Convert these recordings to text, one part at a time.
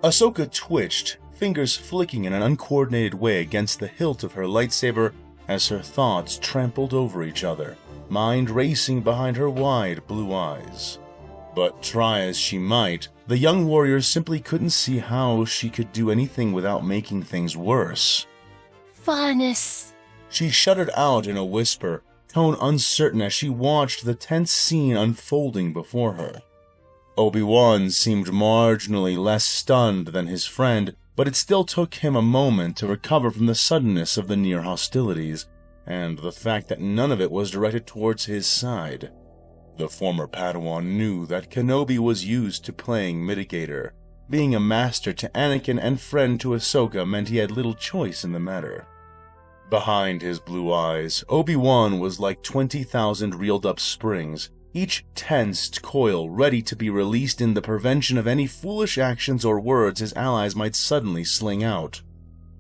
Ahsoka twitched, fingers flicking in an uncoordinated way against the hilt of her lightsaber as her thoughts trampled over each other, mind racing behind her wide blue eyes. But try as she might, the young warrior simply couldn't see how she could do anything without making things worse. Farnes! She shuddered out in a whisper, tone uncertain as she watched the tense scene unfolding before her. Obi-Wan seemed marginally less stunned than his friend, but it still took him a moment to recover from the suddenness of the near hostilities, and the fact that none of it was directed towards his side. The former Padawan knew that Kenobi was used to playing mitigator. Being a master to Anakin and friend to Ahsoka meant he had little choice in the matter. Behind his blue eyes, Obi-Wan was like 20,000 reeled-up springs, each tensed coil ready to be released in the prevention of any foolish actions or words his allies might suddenly sling out,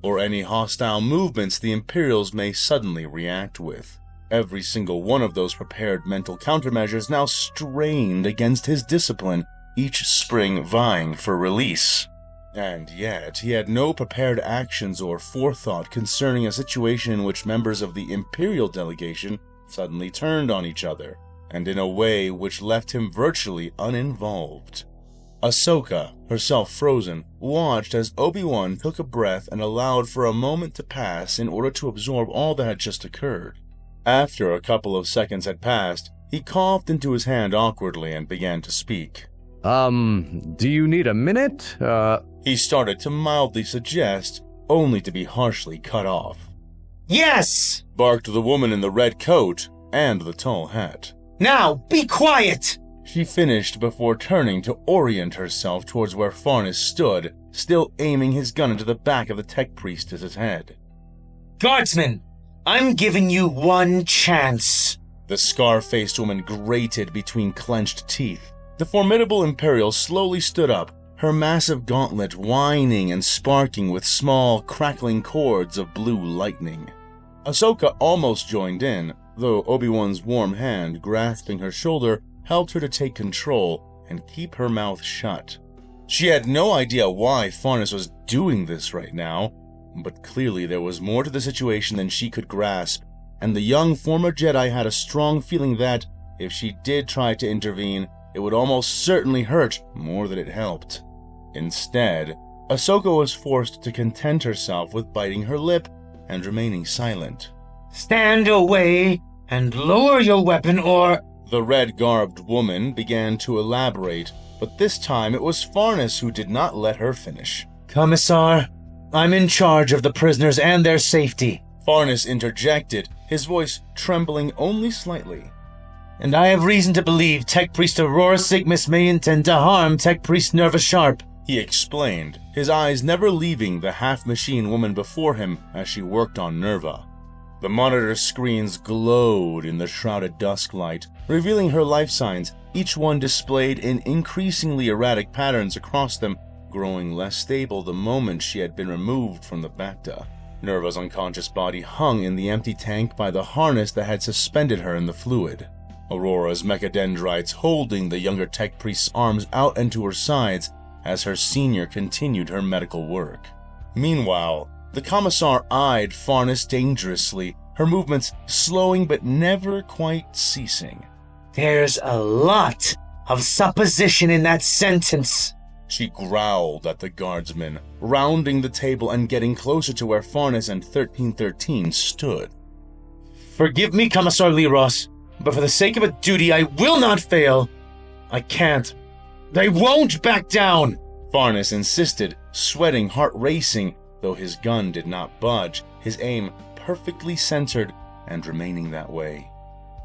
or any hostile movements the Imperials may suddenly react with. Every single one of those prepared mental countermeasures now strained against his discipline, each spring vying for release. And yet, he had no prepared actions or forethought concerning a situation in which members of the Imperial Delegation suddenly turned on each other, and in a way which left him virtually uninvolved. Ahsoka, herself frozen, watched as Obi-Wan took a breath and allowed for a moment to pass in order to absorb all that had just occurred. After a couple of seconds had passed, he coughed into his hand awkwardly and began to speak. Do you need a minute? He started to mildly suggest, only to be harshly cut off. Yes! Barked the woman in the red coat and the tall hat. Now, be quiet! She finished before turning to orient herself towards where Farnes stood, still aiming his gun into the back of the tech priestess's head. Guardsmen, I'm giving you one chance. The scar-faced woman grated between clenched teeth. The formidable Imperial slowly stood up, her massive gauntlet whining and sparking with small, crackling cords of blue lightning. Ahsoka almost joined in, though Obi-Wan's warm hand grasping her shoulder helped her to take control and keep her mouth shut. She had no idea why Farnes was doing this right now, but clearly there was more to the situation than she could grasp, and the young former Jedi had a strong feeling that, if she did try to intervene, it would almost certainly hurt more than it helped. Instead, Ahsoka was forced to content herself with biting her lip and remaining silent. Stand away and lower your weapon or... The red-garbed woman began to elaborate, but this time it was Farnes who did not let her finish. Commissar, I'm in charge of the prisoners and their safety. Farnes interjected, his voice trembling only slightly. And I have reason to believe Tech Priest Aurora Sigmas may intend to harm Tech Priest Nurva Sharp, he explained, his eyes never leaving the half-machine woman before him as she worked on Nurva. The monitor screens glowed in the shrouded dusk light, revealing her life signs, each one displayed in increasingly erratic patterns across them, growing less stable the moment she had been removed from the Bacta. Nurva's unconscious body hung in the empty tank by the harness that had suspended her in the fluid. Aurora's mechadendrites holding the younger tech priest's arms out and to her sides as her senior continued her medical work. Meanwhile, the Commissar eyed Farnes dangerously, her movements slowing but never quite ceasing. There's a lot of supposition in that sentence, she growled at the guardsman, rounding the table and getting closer to where Farnes and 1313 stood. Forgive me, Commissar Leros, but for the sake of a duty I will not fail. I can't. They won't back down! Farnes insisted, sweating, heart racing, though his gun did not budge, his aim perfectly centered and remaining that way.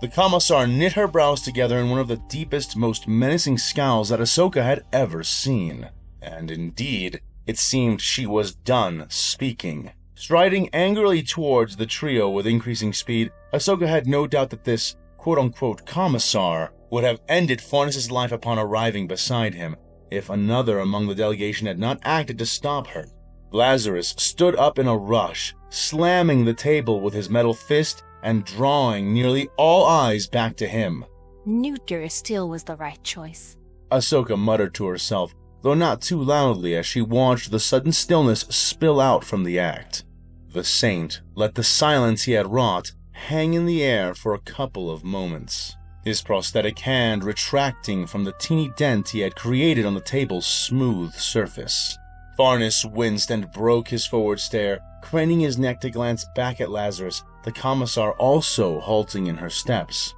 The Commissar knit her brows together in one of the deepest, most menacing scowls that Ahsoka had ever seen. And indeed, It seemed she was done speaking. Striding angrily towards the trio with increasing speed, Ahsoka had no doubt that this quote-unquote Commissar would have ended Farnes's life upon arriving beside him, if another among the delegation had not acted to stop her. Lazarus stood up in a rush, slamming the table with his metal fist and drawing nearly all eyes back to him. Knew Durasteel was the right choice. Ahsoka muttered to herself, though not too loudly, as she watched the sudden stillness spill out from the act. The Saint let the silence he had wrought hang in the air for a couple of moments, his prosthetic hand retracting from the teeny dent he had created on the table's smooth surface. Farnes winced and broke his forward stare, craning his neck to glance back at Lazarus, the Commissar also halting in her steps.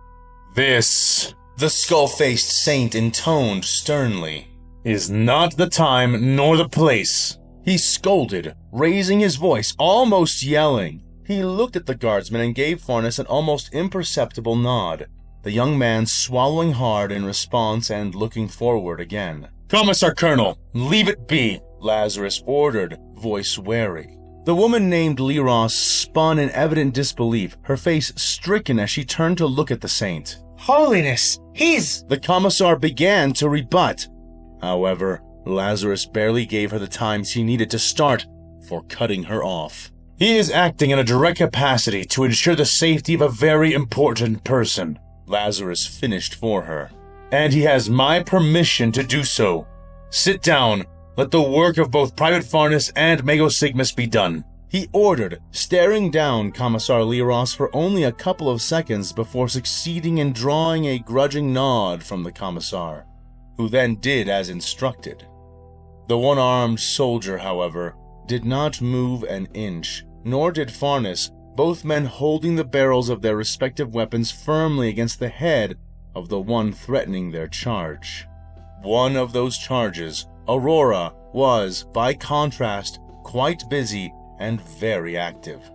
This, the skull-faced Saint intoned sternly, is not the time nor the place. He scolded, raising his voice, almost yelling. He looked at the guardsman and gave Farnes an almost imperceptible nod, the young man swallowing hard in response and looking forward again. Commissar Colonel, leave it be, Lazarus ordered, voice wary. The woman named Lyros spun in evident disbelief, her face stricken as she turned to look at the Saint. Holiness, he's... The Commissar began to rebut. However, Lazarus barely gave her the time she needed to start for cutting her off. He is acting in a direct capacity to ensure the safety of a very important person, Lazarus finished for her. And he has my permission to do so. Sit down. Let the work of both Private Farnes and Mago Sigmas be done, he ordered, staring down Commissar Lyros for only a couple of seconds before succeeding in drawing a grudging nod from the Commissar, who then did as instructed. The one-armed soldier, however, did not move an inch, nor did Farnes, both men holding the barrels of their respective weapons firmly against the head of the one threatening their charge. One of those charges, Aurora, was, by contrast, quite busy and very active.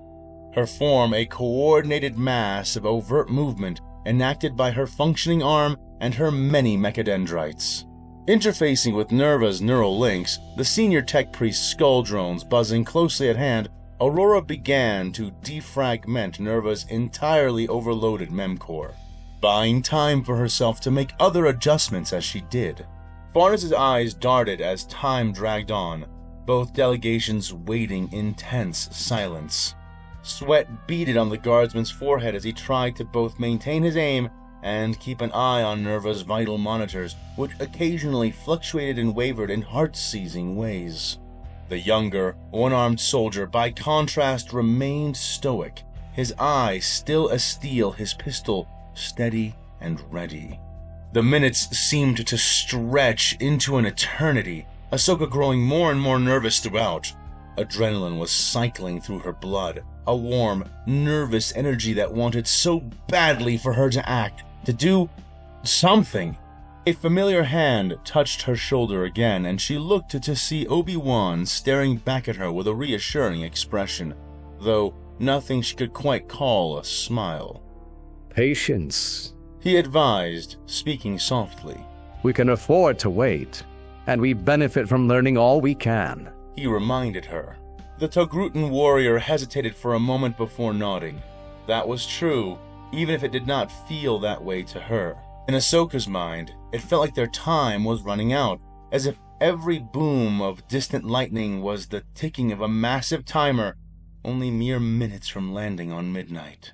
Her form a coordinated mass of overt movement enacted by her functioning arm and her many mechadendrites. Interfacing with Nurva's neural links, the senior tech priest's skull drones buzzing closely at hand, Aurora began to defragment Nurva's entirely overloaded memcore, buying time for herself to make other adjustments as she did. Farnes's eyes darted as time dragged on, both delegations waiting in tense silence. Sweat beaded on the guardsman's forehead as he tried to both maintain his aim and keep an eye on Nurva's vital monitors, which occasionally fluctuated and wavered in heart-seizing ways. The younger, one-armed soldier, by contrast, remained stoic, his eye still a steel, his pistol steady and ready. The minutes seemed to stretch into an eternity, Ahsoka growing more and more nervous throughout. Adrenaline was cycling through her blood, a warm, nervous energy that wanted so badly for her to act, to do something. A familiar hand touched her shoulder again, and she looked to see Obi-Wan staring back at her with a reassuring expression, though nothing she could quite call a smile. Patience, he advised, speaking softly. We can afford to wait, and we benefit from learning all we can, he reminded her. The Togrutan warrior hesitated for a moment before nodding. That was true, even if it did not feel that way to her. In Ahsoka's mind, it felt like their time was running out, as if every boom of distant lightning was the ticking of a massive timer, only mere minutes from landing on midnight.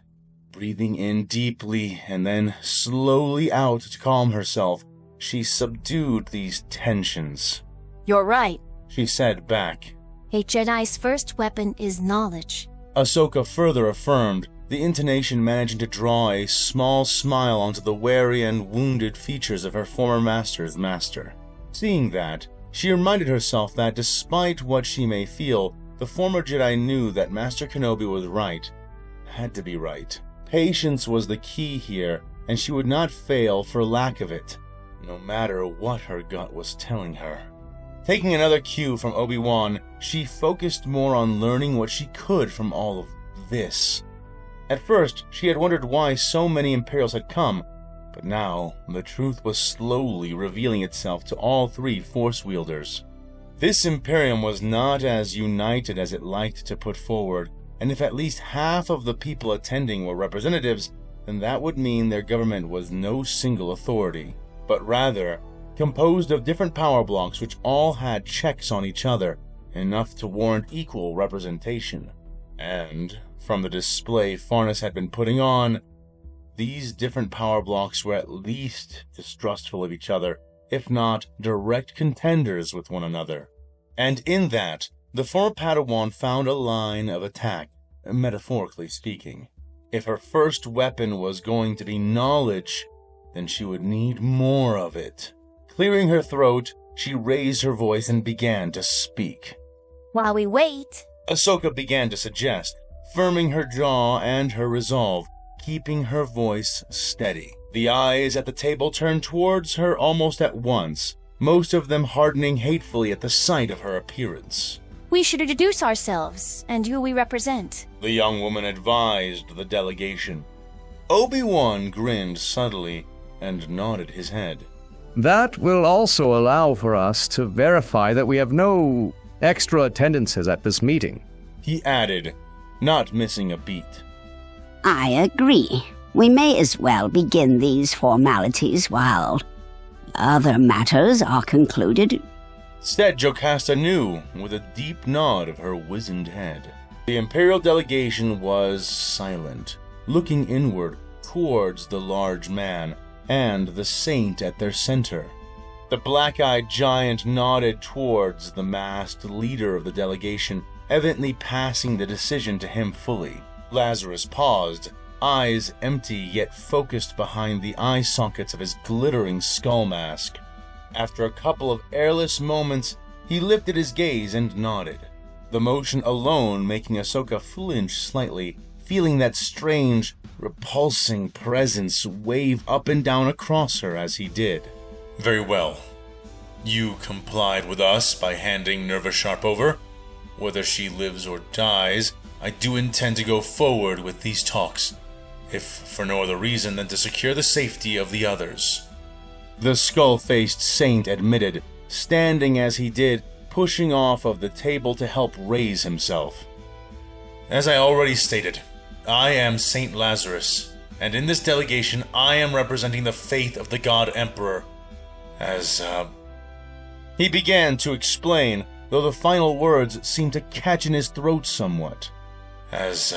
Breathing in deeply and then slowly out to calm herself, she subdued these tensions. You're right, she said back. A Jedi's first weapon is knowledge. Ahsoka further affirmed, the intonation managing to draw a small smile onto the wary and wounded features of her former master's master. Seeing that, she reminded herself that despite what she may feel, the former Jedi knew that Master Kenobi was right. Had to be right. Patience was the key here, and she would not fail for lack of it, no matter what her gut was telling her. Taking another cue from Obi-Wan, she focused more on learning what she could from all of this. At first, she had wondered why so many Imperials had come, but now the truth was slowly revealing itself to all three Force wielders. This Imperium was not as united as it liked to put forward, and if at least half of the people attending were representatives, then that would mean their government was no single authority, but rather composed of different power blocks which all had checks on each other, enough to warrant equal representation. And, from the display Farnes had been putting on, these different power blocks were at least distrustful of each other, if not direct contenders with one another. And in that, the former Padawan found a line of attack, metaphorically speaking. If her first weapon was going to be knowledge, then she would need more of it. Clearing her throat, she raised her voice and began to speak. While we wait, Ahsoka began to suggest, firming her jaw and her resolve, keeping her voice steady. The eyes at the table turned towards her almost at once, most of them hardening hatefully at the sight of her appearance. we should introduce ourselves and who we represent. The young woman advised the delegation. Obi-Wan grinned subtly and nodded his head. That will also allow for us to verify that we have no extra attendances at this meeting. He added, not missing a beat. I agree. We may as well begin these formalities while other matters are concluded. Said Jocasta knew, with a deep nod of her wizened head. The Imperial delegation was silent, looking inward towards the large man and the saint at their center. The black-eyed giant nodded towards the masked leader of the delegation, evidently passing the decision to him fully. Lazarus paused, eyes empty yet focused behind the eye sockets of his glittering skull mask. After a couple of airless moments, he lifted his gaze and nodded, the motion alone making Ahsoka flinch slightly, feeling that strange, repulsing presence wave up and down across her as he did. Very well. You complied with us by handing Nurva Sharp over. Whether she lives or dies, I do intend to go forward with these talks, if for no other reason than to secure the safety of the others. The skull-faced saint admitted, standing as he did, pushing off of the table to help raise himself. As I already stated, I am Saint Lazarus, and in this delegation I am representing the faith of the God Emperor. He began to explain, though the final words seemed to catch in his throat somewhat. As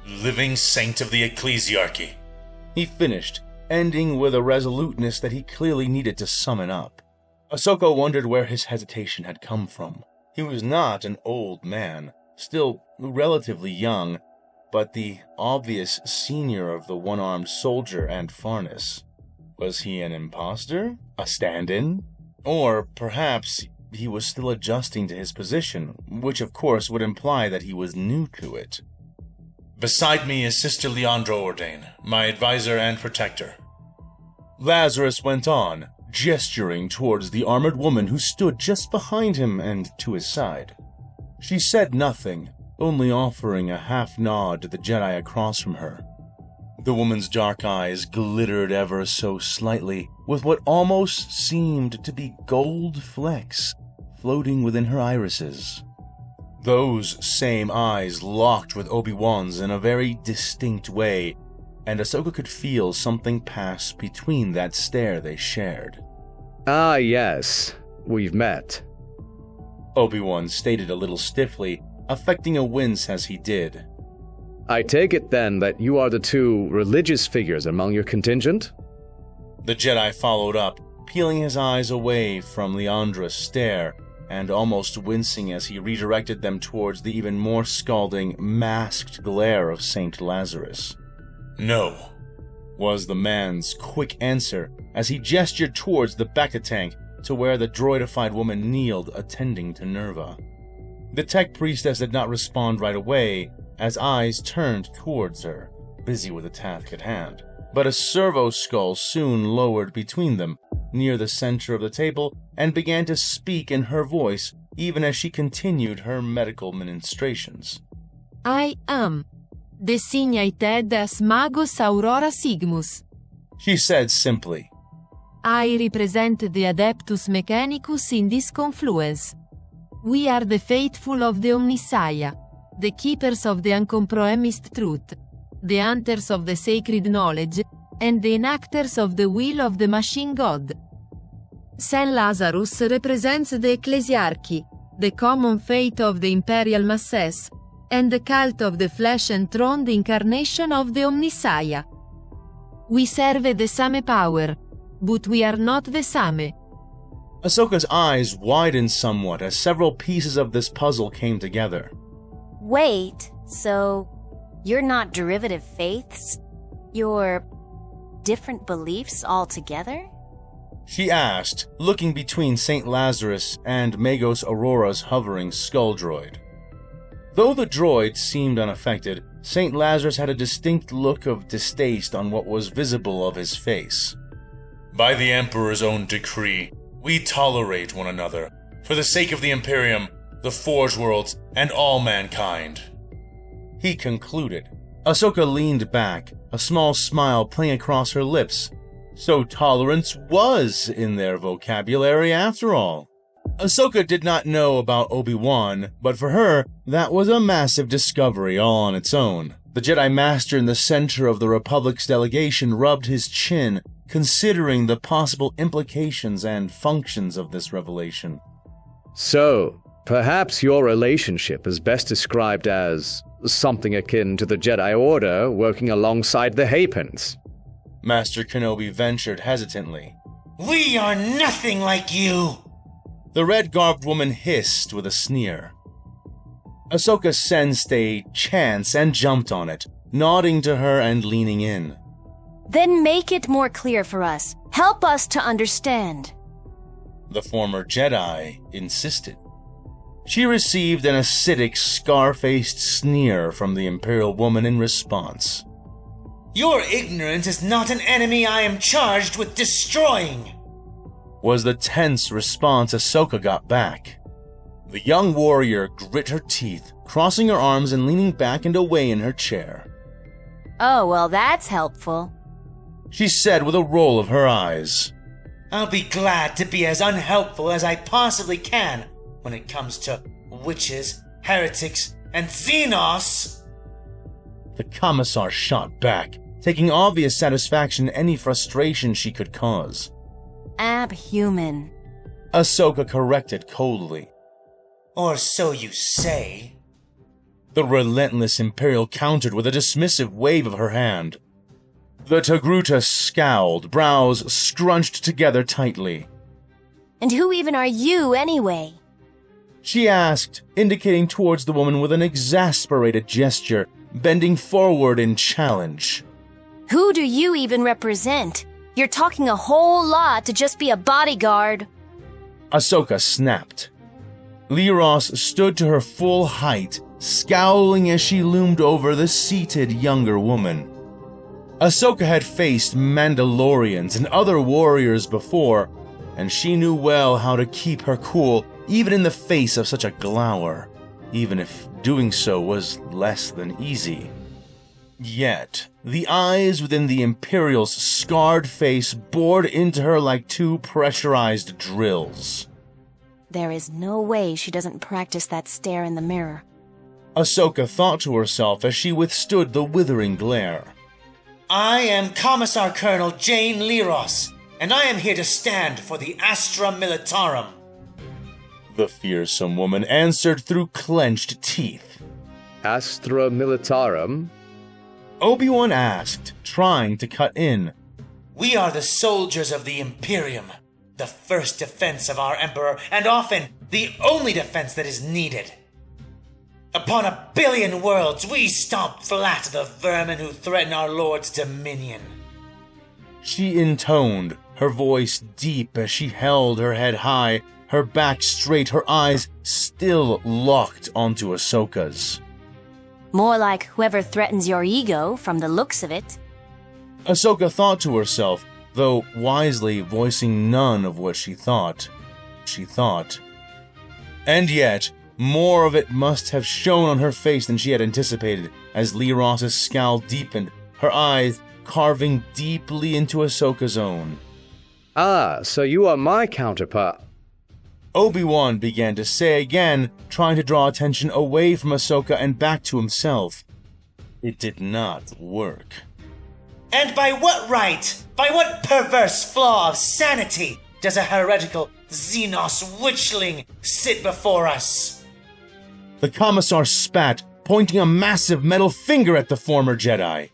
living saint of the ecclesiarchy. He finished, ending with a resoluteness that he clearly needed to summon up. Ahsoka wondered where his hesitation had come from. He was not an old man, still relatively young, but the obvious senior of the one-armed soldier and Farnes. Was he an imposter? A stand-in? Or perhaps he was still adjusting to his position, which of course would imply that he was new to it. Beside me is Sister Leandro Ordain, my advisor and protector. Lazarus went on, gesturing towards the armored woman who stood just behind him and to his side. She said nothing, only offering a half nod to the Jedi across from her. The woman's dark eyes glittered ever so slightly, with what almost seemed to be gold flecks floating within her irises. Those same eyes locked with Obi-Wan's in a very distinct way, and Ahsoka could feel something pass between that stare they shared. Ah, yes. We've met. Obi-Wan stated a little stiffly, affecting a wince as he did. I take it then that you are the two religious figures among your contingent? The Jedi followed up, peeling his eyes away from Leandra's stare, and almost wincing as he redirected them towards the even more scalding, masked glare of Saint Lazarus. No, was the man's quick answer as he gestured towards the Bacta-tank to where the droidified woman kneeled attending to Nurva. The tech priestess did not respond right away as eyes turned towards her, busy with the task at hand. But a servo skull soon lowered between them, near the center of the table, and began to speak in her voice even as she continued her medical ministrations. I am designated as Magus Aurora Sigmus. She said simply. I represent the Adeptus Mechanicus in this confluence. We are the faithful of the Omnissiah, the keepers of the uncompromised truth, the hunters of the sacred knowledge, and the enactors of the will of the machine god. Saint Lazarus represents the ecclesiarchy, the common faith of the imperial masses, and the cult of the flesh-enthroned incarnation of the Omnissiah. We serve the same power, but we are not the same. Ahsoka's eyes widened somewhat as several pieces of this puzzle came together. Wait, so you're not derivative faiths? You're different beliefs altogether? She asked, looking between St. Lazarus and Magos Aurora's hovering skull droid. Though the droid seemed unaffected, St. Lazarus had a distinct look of distaste on what was visible of his face. By the Emperor's own decree, we tolerate one another, for the sake of the Imperium, the Forge Worlds, and all mankind. He concluded. Ahsoka leaned back, a small smile playing across her lips. So tolerance was in their vocabulary after all. Ahsoka did not know about Obi-Wan, but for her, that was a massive discovery all on its own. The Jedi Master in the center of the Republic's delegation rubbed his chin, considering the possible implications and functions of this revelation. So, perhaps your relationship is best described as something akin to the Jedi Order working alongside the Hapens. Master Kenobi ventured hesitantly. We are nothing like you! The red-garbed woman hissed with a sneer. Ahsoka sensed a chance and jumped on it, nodding to her and leaning in. Then make it more clear for us. Help us to understand. The former Jedi insisted. She received an acidic, scar-faced sneer from the Imperial woman in response. Your ignorance is not an enemy I am charged with destroying, was the tense response Ahsoka got back. The young warrior grit her teeth, crossing her arms and leaning back and away in her chair. Oh, well, that's helpful, she said with a roll of her eyes. I'll be glad to be as unhelpful as I possibly can when it comes to witches, heretics, and Xenos. The Commissar shot back, taking obvious satisfaction in any frustration she could cause. Abhuman, Ahsoka corrected coldly. Or so you say. The relentless Imperial countered with a dismissive wave of her hand. The Togruta scowled, brows scrunched together tightly. And who even are you, anyway? She asked, indicating towards the woman with an exasperated gesture, bending forward in challenge. Who do you even represent? You're talking a whole lot to just be a bodyguard. Ahsoka snapped. Lyros stood to her full height, scowling as she loomed over the seated younger woman. Ahsoka had faced Mandalorians and other warriors before, and she knew well how to keep her cool even in the face of such a glower, even if doing so was less than easy. Yet, the eyes within the Imperial's scarred face bored into her like two pressurized drills. There is no way she doesn't practice that stare in the mirror, Ahsoka thought to herself as she withstood the withering glare. I am Commissar Colonel Jane Lyros, and I am here to stand for the Astra Militarum. The fearsome woman answered through clenched teeth. Astra Militarum? Obi-Wan asked, trying to cut in. We are the soldiers of the Imperium, the first defense of our Emperor, and often the only defense that is needed. Upon 1 billion worlds, we stomp flat the vermin who threaten our Lord's dominion. She intoned, her voice deep as she held her head high, her back straight, her eyes still locked onto Ahsoka's. More like whoever threatens your ego from the looks of it. Ahsoka thought to herself, though wisely voicing none of what she thought. And yet, more of it must have shown on her face than she had anticipated, as Lyros' scowl deepened, her eyes carving deeply into Ahsoka's own. Ah, so you are my counterpart. Obi-Wan began to say again, trying to draw attention away from Ahsoka and back to himself. It did not work. And by what right, by what perverse flaw of sanity does a heretical Xenos witchling sit before us? The Commissar spat, pointing a massive metal finger at the former Jedi.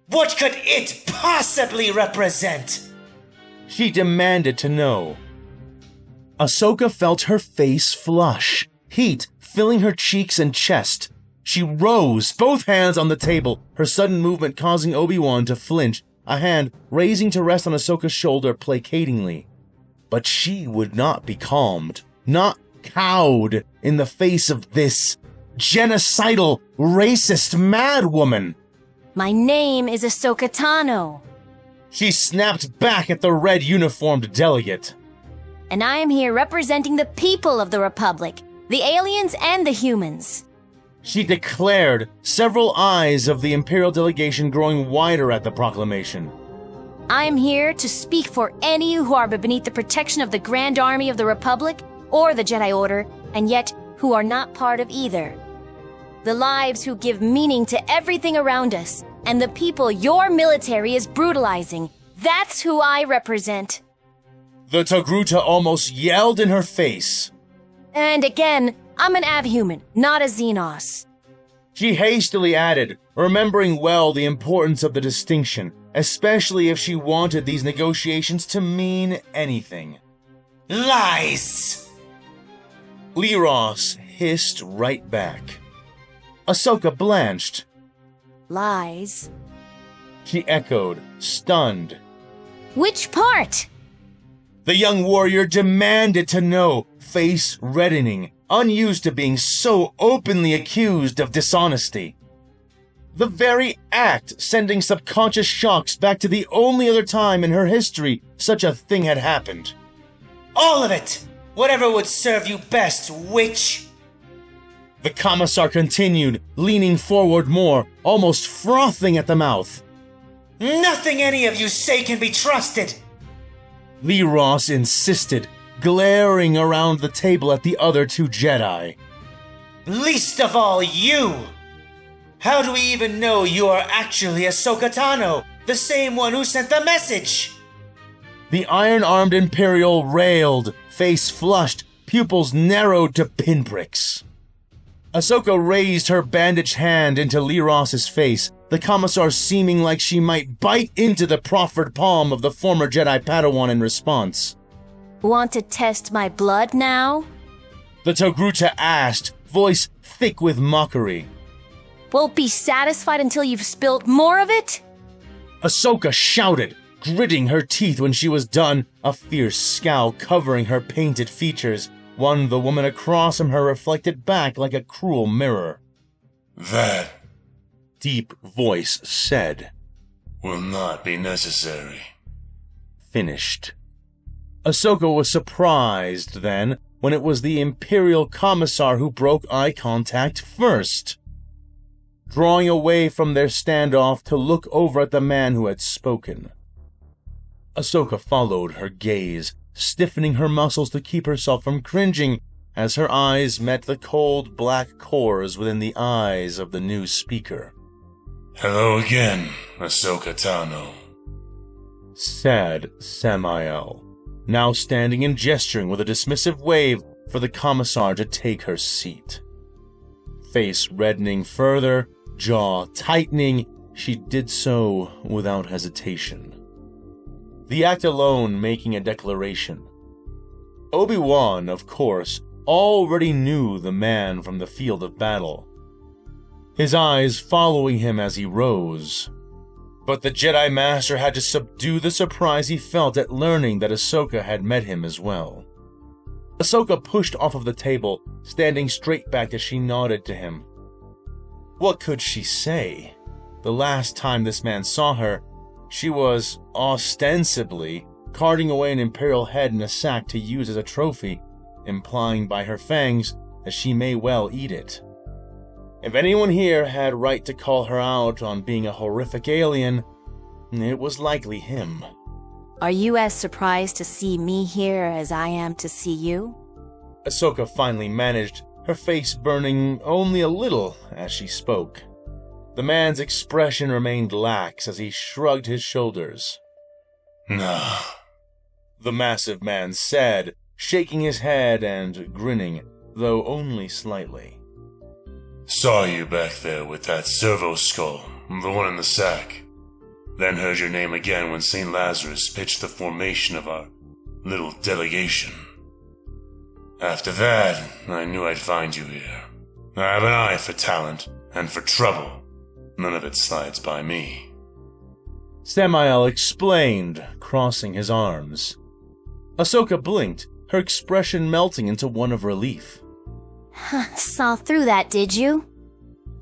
What could it possibly represent? She demanded to know. Ahsoka felt her face flush, heat filling her cheeks and chest. She rose, both hands on the table, her sudden movement causing Obi-Wan to flinch, a hand raising to rest on Ahsoka's shoulder placatingly. But she would not be calmed, not cowed in the face of this genocidal, racist madwoman. My name is Ahsoka Tano, She snapped back at the red-uniformed delegate. and I am here representing the people of the Republic, the aliens and the humans. She declared, several eyes of the Imperial delegation growing wider at the proclamation. I am here to speak for any who are beneath the protection of the Grand Army of the Republic or the Jedi Order, and yet who are not part of either. The lives who give meaning to everything around us, and the people your military is brutalizing. That's who I represent. The Togruta almost yelled in her face. And again, I'm an Avhuman, not a Xenos. She hastily added, remembering well the importance of the distinction, especially if she wanted these negotiations to mean anything. Lies! Lyros hissed right back. Ahsoka blanched. Lies. She echoed, stunned. Which part? The young warrior demanded to know, face reddening, unused to being so openly accused of dishonesty. The very act sending subconscious shocks back to the only other time in her history such a thing had happened. All of it! Whatever would serve you best, witch! The Commissar continued, leaning forward more, almost frothing at the mouth. Nothing any of you say can be trusted! Lyros insisted, glaring around the table at the other two Jedi. Least of all you! How do we even know you are actually Ahsoka Tano, the same one who sent the message? The iron-armed Imperial railed, face flushed, pupils narrowed to pinpricks. Ahsoka raised her bandaged hand into Lyros's face, the Commissar seeming like she might bite into the proffered palm of the former Jedi Padawan in response. Want to test my blood now? The Togruta asked, voice thick with mockery. Won't be satisfied until you've spilt more of it? Ahsoka shouted, gritting her teeth when she was done, a fierce scowl covering her painted features. One the woman across from her reflected back like a cruel mirror. That Deep voice said. will not be necessary. Finished. Ahsoka was surprised, then, when it was the Imperial Commissar who broke eye contact first. Drawing away from their standoff to look over at the man who had spoken. Ahsoka followed her gaze, stiffening her muscles to keep herself from cringing as her eyes met the cold black cores within the eyes of the new speaker. Hello again, Ahsoka Tano. Said Samael, now standing and gesturing with a dismissive wave for the Commissar to take her seat. Face reddening further, jaw tightening, she did so without hesitation. The act alone making a declaration. Obi-Wan, of course, already knew the man from the field of battle, his eyes following him as he rose. But the Jedi Master had to subdue the surprise he felt at learning that Ahsoka had met him as well. Ahsoka pushed off of the table, standing straight back as she nodded to him. What could she say? The last time this man saw her, she was, ostensibly, carting away an Imperial head in a sack to use as a trophy, implying by her fangs that she may well eat it. If anyone here had right to call her out on being a horrific alien, it was likely him. Are you as surprised to see me here as I am to see you? Ahsoka finally managed, her face burning only a little as she spoke. The man's expression remained lax as he shrugged his shoulders. Nah. The massive man said, shaking his head and grinning, though only slightly. Saw you back there with that servo skull, the one in the sack. Then heard your name again when St. Lazarus pitched the formation of our little delegation. After that, I knew I'd find you here. I have an eye for talent and for trouble. None of it slides by me. Samael explained, crossing his arms. Ahsoka blinked, her expression melting into one of relief. Saw through that, did you?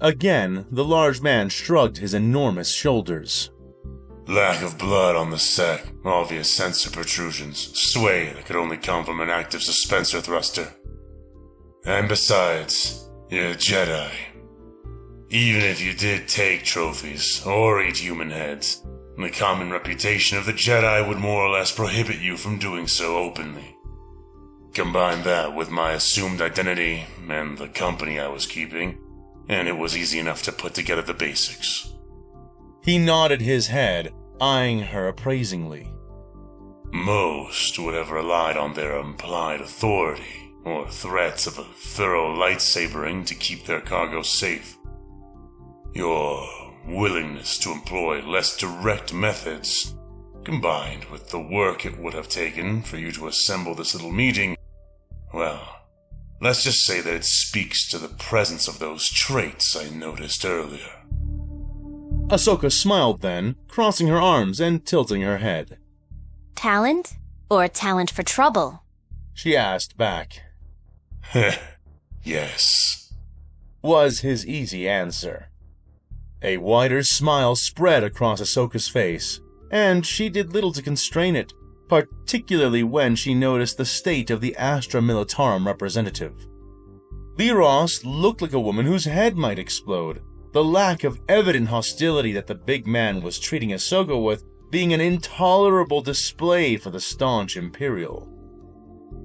Again, the large man shrugged his enormous shoulders. Lack of blood on the sack, obvious sensor protrusions, sway that could only come from an active suspensor thruster. And besides, you're a Jedi. Even if you did take trophies or eat human heads, the common reputation of the Jedi would more or less prohibit you from doing so openly. Combine that with my assumed identity and the company I was keeping, and it was easy enough to put together the basics. He nodded his head, eyeing her appraisingly. Most would have relied on their implied authority or threats of a thorough lightsabering to keep their cargo safe. Your willingness to employ less direct methods, combined with the work it would have taken for you to assemble this little meeting, well, let's just say that it speaks to the presence of those traits I noticed earlier. Ahsoka smiled then, crossing her arms and tilting her head. Talent? Or a talent for trouble? She asked back. Yes, Was his easy answer. A wider smile spread across Ahsoka's face, and she did little to constrain it, particularly when she noticed the state of the Astra Militarum representative. Lyros looked like a woman whose head might explode, the lack of evident hostility that the big man was treating Ahsoka with being an intolerable display for the staunch Imperial.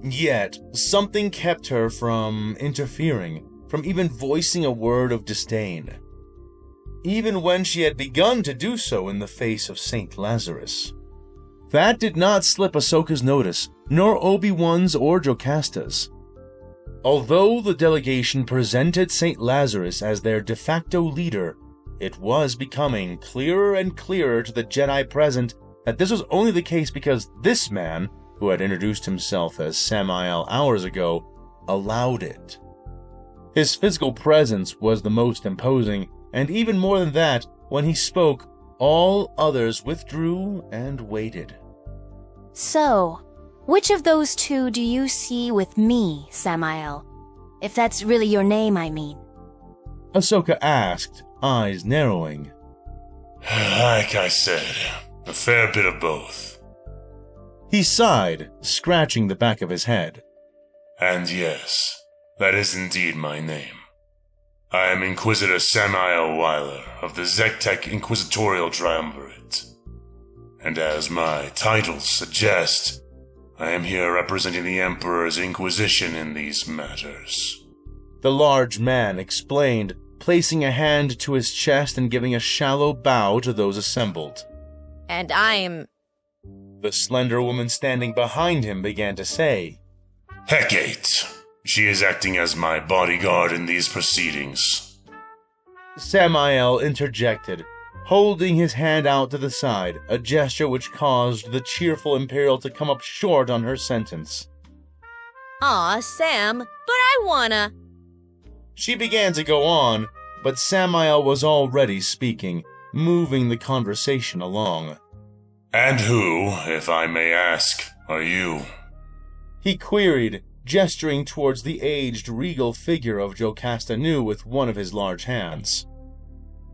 Yet, something kept her from interfering, from even voicing a word of disdain. Even when she had begun to do so in the face of St. Lazarus. That did not slip Ahsoka's notice, nor Obi-Wan's or Jocasta's. Although the delegation presented St. Lazarus as their de facto leader, it was becoming clearer and clearer to the Jedi present that this was only the case because this man, who had introduced himself as Samael hours ago, allowed it. His physical presence was the most imposing, and even more than that, when he spoke, all others withdrew and waited. So, which of those two do you see with me, Samael? If that's really your name, I mean. Ahsoka asked, eyes narrowing. Like I said, a fair bit of both. He sighed, scratching the back of his head. And yes, that is indeed my name. I am Inquisitor Samael Weiler of the Zektek Inquisitorial Triumvirate. And as my titles suggest, I am here representing the Emperor's Inquisition in these matters. The large man explained, placing a hand to his chest and giving a shallow bow to those assembled. And I'm... The slender woman standing behind him began to say, Hecate. She is acting as my bodyguard in these proceedings. Samael interjected, holding his hand out to the side, a gesture which caused the cheerful Imperial to come up short on her sentence. Aw, Sam, but I wanna... She began to go on, but Samael was already speaking, moving the conversation along. And who, if I may ask, are you? He queried, gesturing towards the aged, regal figure of Jocasta Nu with one of his large hands.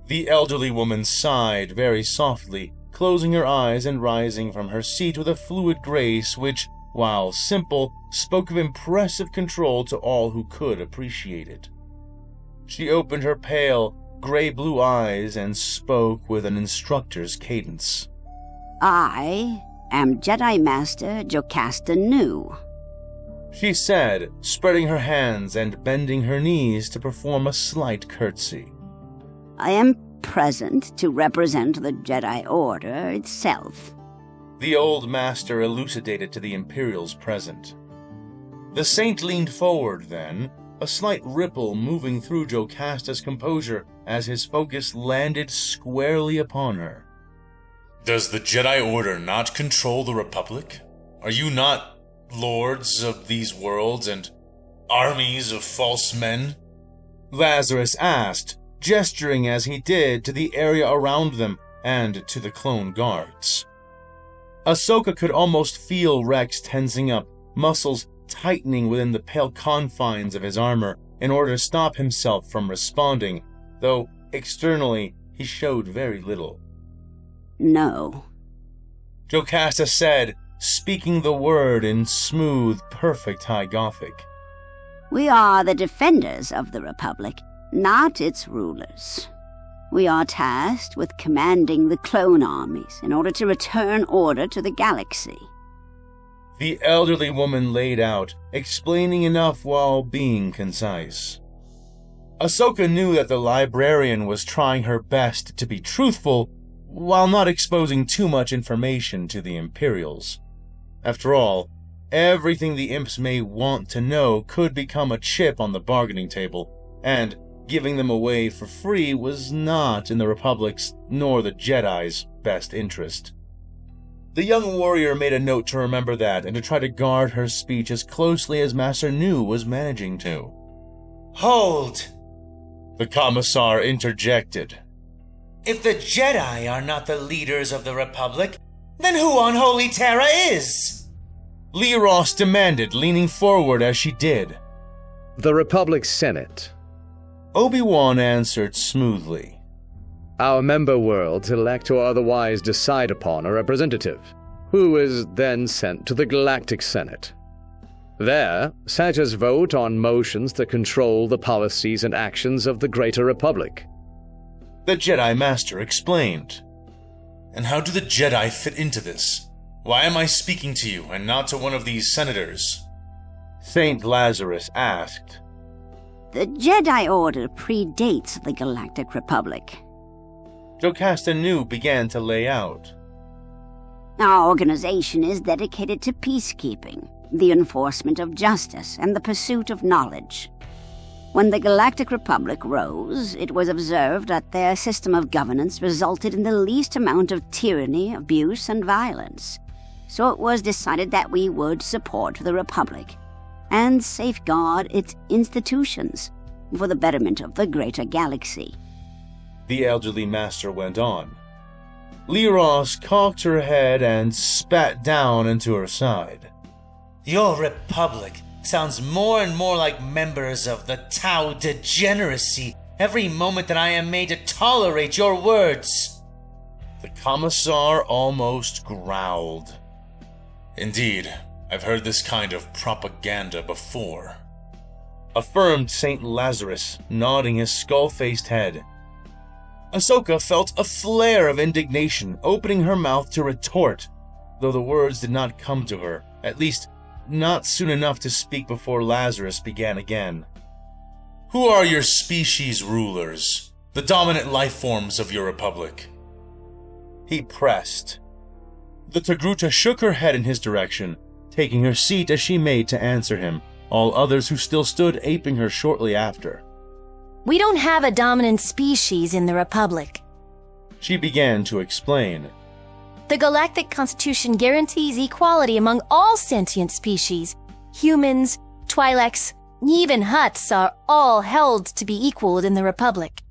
The elderly woman sighed very softly, closing her eyes and rising from her seat with a fluid grace which, while simple, spoke of impressive control to all who could appreciate it. She opened her pale, gray-blue eyes and spoke with an instructor's cadence. I am Jedi Master Jocasta Nu. she said, spreading her hands and bending her knees to perform a slight curtsy. I am present to represent the Jedi Order itself. The old master elucidated to the Imperials present. The saint leaned forward then, a slight ripple moving through Jocasta's composure as his focus landed squarely upon her. Does the Jedi Order not control the Republic? Are you not lords of these worlds and armies of false men? Lazarus asked, gesturing as he did to the area around them and to the clone guards. Ahsoka could almost feel Rex tensing up, muscles tightening within the pale confines of his armor in order to stop himself from responding, though externally he showed very little. No. Jocasta said, speaking the word in smooth, perfect High Gothic. We are the defenders of the Republic, not its rulers. We are tasked with commanding the clone armies in order to return order to the galaxy. The elderly woman laid out, explaining enough while being concise. Ahsoka knew that the librarian was trying her best to be truthful, while not exposing too much information to the Imperials. After all, everything the imps may want to know could become a chip on the bargaining table, and giving them away for free was not in the Republic's nor the Jedi's best interest. The young warrior made a note to remember that and to try to guard her speech as closely as Master Nu was managing to. Hold! The Commissar interjected. If the Jedi are not the leaders of the Republic, then who on Holy Terra is? Lyros demanded, leaning forward as she did. The Republic Senate. Obi-Wan answered smoothly. Our member worlds elect or otherwise decide upon a representative, who is then sent to the Galactic Senate. There, senators vote on motions that control the policies and actions of the Greater Republic. The Jedi Master explained. And how do the Jedi fit into this? Why am I speaking to you and not to one of these senators? Saint Lazarus asked. The Jedi Order predates the Galactic Republic. Jocasta Nu began to lay out. Our organization is dedicated to peacekeeping, the enforcement of justice, and the pursuit of knowledge. When the Galactic Republic rose, it was observed that their system of governance resulted in the least amount of tyranny, abuse, and violence. So it was decided that we would support the Republic and safeguard its institutions for the betterment of the greater galaxy. The elderly master went on. Lyros cocked her head and spat down into her side. Your Republic sounds more and more like members of the Tau degeneracy every moment that I am made to tolerate your words. The Commissar almost growled. Indeed, I've heard this kind of propaganda before, affirmed Saint Lazarus, nodding his skull-faced head. Ahsoka felt a flare of indignation, opening her mouth to retort, though the words did not come to her, at least not soon enough to speak before Lazarus began again. Who are your species rulers, the dominant life forms of your republic? He pressed. The Togruta shook her head in his direction, taking her seat as she made to answer him, all others who still stood aping her shortly after. We don't have a dominant species in the Republic. She began to explain. The Galactic Constitution guarantees equality among all sentient species. Humans, Twi'leks, even Hutts are all held to be equal in the Republic.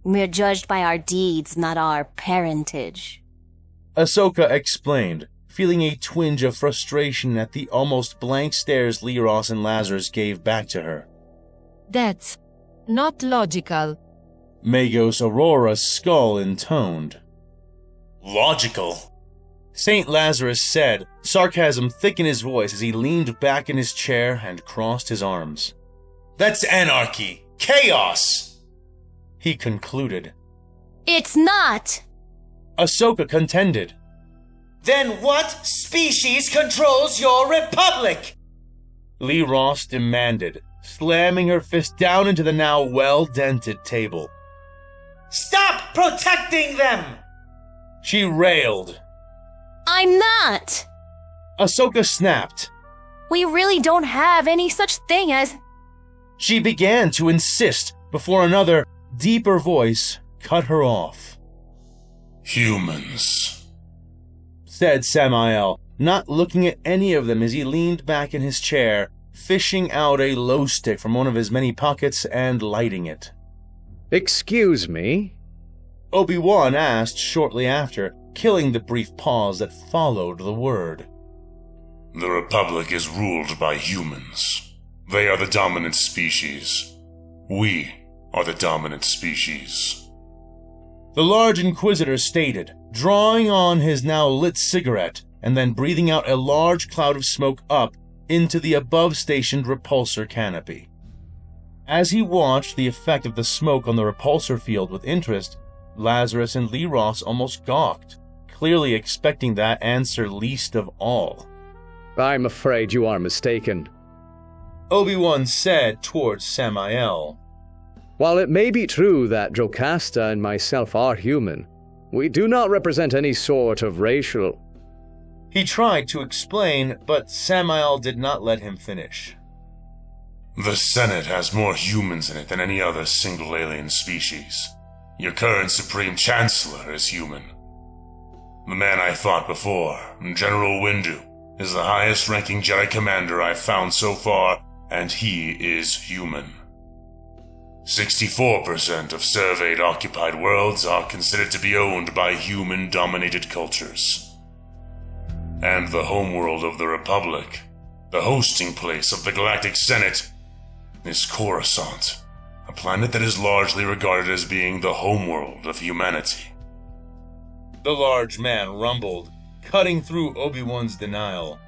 We're judged by our deeds, not our parentage. Ahsoka explained, feeling a twinge of frustration at the almost blank stares Lyros and Lazarus gave back to her. That's not logical. Magos Aurora's skull intoned. Logical? Saint Lazarus said, sarcasm thick in his voice as he leaned back in his chair and crossed his arms. That's anarchy! Chaos! He concluded. It's not! Ahsoka contended. Then what species controls your republic? Lee Ross demanded, slamming her fist down into the now well-dented table. Stop protecting them! She railed. I'm not! Ahsoka snapped. We really don't have any such thing as... She began to insist before another, deeper voice cut her off. Humans, said Samael, not looking at any of them as he leaned back in his chair, fishing out a glow stick from one of his many pockets and lighting it. Excuse me? Obi-Wan asked shortly after, killing the brief pause that followed the word. The Republic is ruled by humans. They are the dominant species. We are the dominant species. The large Inquisitor stated, drawing on his now lit cigarette and then breathing out a large cloud of smoke up into the above-stationed repulsor canopy. As he watched the effect of the smoke on the repulsor field with interest, Lazarus and Lee Ross almost gawked, clearly expecting that answer least of all. I'm afraid you are mistaken, Obi-Wan said towards Samael. While it may be true that Jocasta and myself are human, we do not represent any sort of racial... He tried to explain, but Samael did not let him finish. The Senate has more humans in it than any other single alien species. Your current Supreme Chancellor is human. The man I fought before, General Windu, is the highest-ranking Jedi commander I've found so far, and he is human. 64% of surveyed occupied worlds are considered to be owned by human-dominated cultures. And the homeworld of the Republic, the hosting place of the Galactic Senate, is Coruscant, a planet that is largely regarded as being the homeworld of humanity. The large man rumbled, cutting through Obi-Wan's denial.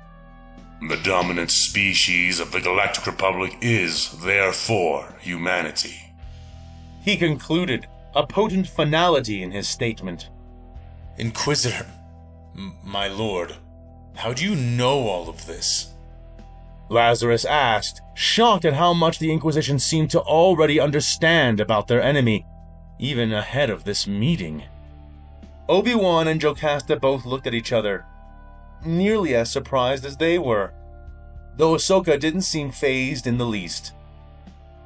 The dominant species of the Galactic Republic is, therefore, humanity. He concluded, a potent finality in his statement. Inquisitor, my lord, how do you know all of this? Lazarus asked, shocked at how much the Inquisition seemed to already understand about their enemy, even ahead of this meeting. Obi-Wan and Jocasta both looked at each other, nearly as surprised as they were, though Ahsoka didn't seem fazed in the least.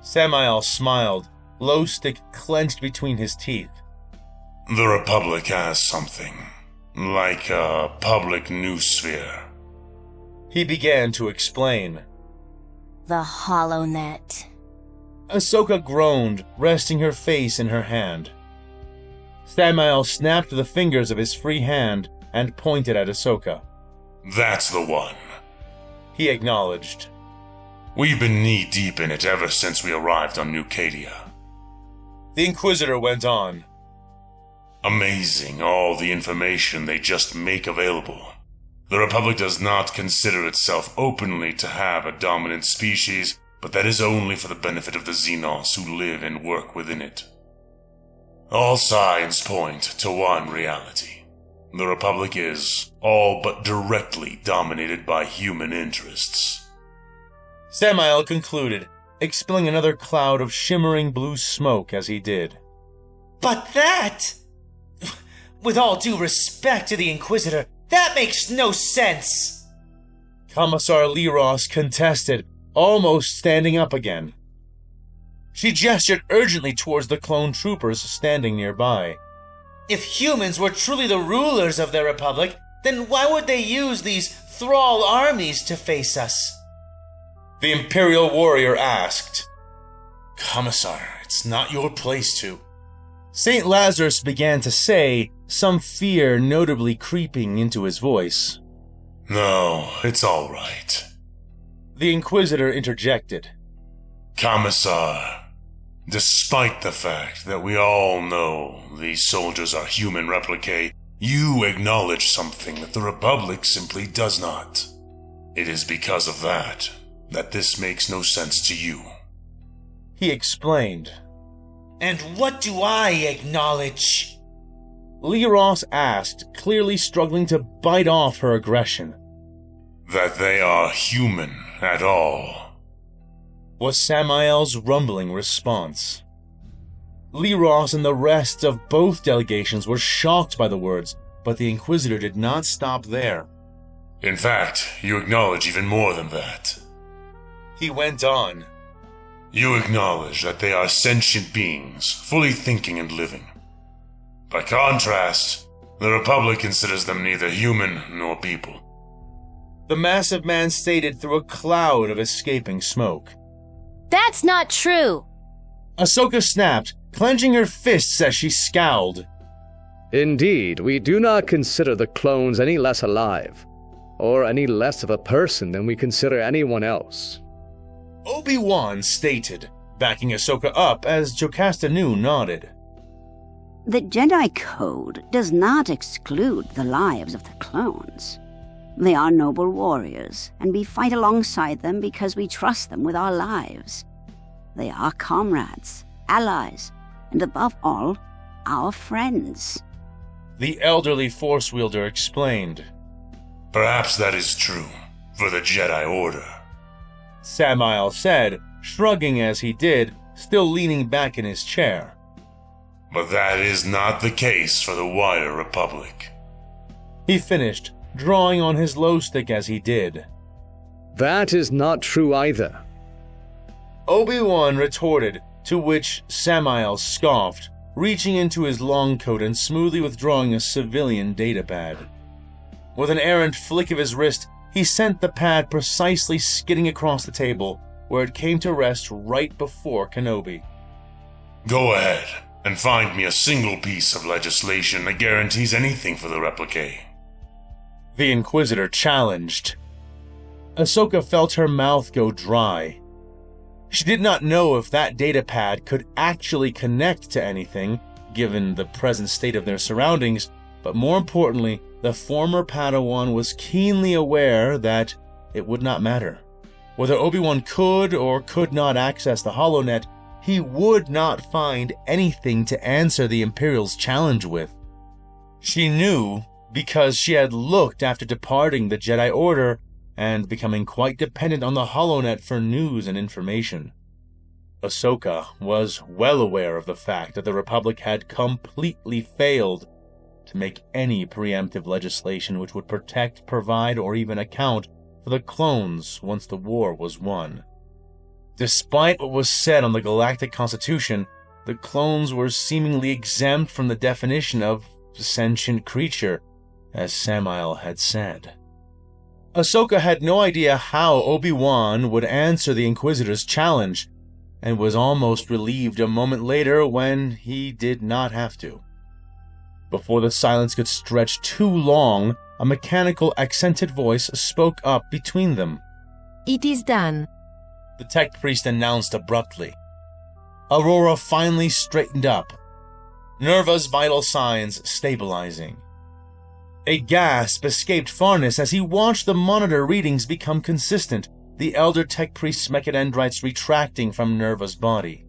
Samael smiled, glow stick clenched between his teeth. The Republic has something, like a public noosphere. He began to explain. The HoloNet. Ahsoka groaned, resting her face in her hand. Samael snapped the fingers of his free hand and pointed at Ahsoka. That's the one, he acknowledged. We've been knee-deep in it ever since we arrived on New Cadia. The Inquisitor went on. Amazing, all the information they just make available. The Republic does not consider itself openly to have a dominant species, but that is only for the benefit of the Xenos who live and work within it. All signs point to one reality. The Republic is all but directly dominated by human interests. Samael concluded, expelling another cloud of shimmering blue smoke as he did. But that... With all due respect to the Inquisitor, that makes no sense! Commissar Lee Ross contested, almost standing up again. She gestured urgently towards the clone troopers standing nearby. If humans were truly the rulers of the Republic, then why would they use these thrall armies to face us? The Imperial warrior asked. Commissar, it's not your place to... St. Lazarus began to say, some fear notably creeping into his voice. No, it's all right. The Inquisitor interjected. Commissar, despite the fact that we all know these soldiers are human replicae, you acknowledge something that the Republic simply does not. It is because of that this makes no sense to you. He explained. And what do I acknowledge? Lee Ross asked, clearly struggling to bite off her aggression. That they are human at all," was Samael's rumbling response. Leros and the rest of both delegations were shocked by the words, but the Inquisitor did not stop there. "In fact, you acknowledge even more than that. He went on. You acknowledge that they are sentient beings, fully thinking and living. By contrast, the Republic considers them neither human nor people," the massive man stated through a cloud of escaping smoke. That's not true! Ahsoka snapped, clenching her fists as she scowled. Indeed, we do not consider the clones any less alive, or any less of a person than we consider anyone else. Obi-Wan stated, backing Ahsoka up as Jocasta nodded. The Jedi Code does not exclude the lives of the clones. They are noble warriors, and we fight alongside them because we trust them with our lives. They are comrades, allies, and above all, our friends. The elderly Force wielder explained. "Perhaps that is true, for the Jedi Order," Samael said, shrugging as he did, still leaning back in his chair. "but that is not the case for the wider Republic." He finished, drawing on his glow stick as he did. That is not true either. Obi-Wan retorted, to which Samael scoffed, reaching into his long coat and smoothly withdrawing a civilian datapad. With an errant flick of his wrist, he sent the pad precisely skidding across the table, where it came to rest right before Kenobi. "Go ahead, and find me a single piece of legislation that guarantees anything for the Replicate." The Inquisitor challenged. Ahsoka felt her mouth go dry. She did not know if that datapad could actually connect to anything, given the present state of their surroundings, but more importantly, the former Padawan was keenly aware that it would not matter. Whether Obi-Wan could or could not access the HoloNet, he would not find anything to answer the Imperial's challenge with. She knew because she had looked after departing the Jedi Order and becoming quite dependent on the HoloNet for news and information. Ahsoka was well aware of the fact that the Republic had completely failed to make any preemptive legislation which would protect, provide, or even account for the clones once the war was won. Despite what was said on the Galactic Constitution, the clones were seemingly exempt from the definition of sentient creature, as Samael had said. Ahsoka had no idea how Obi-Wan would answer the Inquisitor's challenge, and was almost relieved a moment later when he did not have to. Before the silence could stretch too long, a mechanical, accented voice spoke up between them. It is done. The tech priest announced abruptly. Aurora finally straightened up, Nurva's vital signs stabilizing. A gasp escaped Farnes as he watched the monitor readings become consistent, the elder tech priest's mechadendrites retracting from Nurva's body.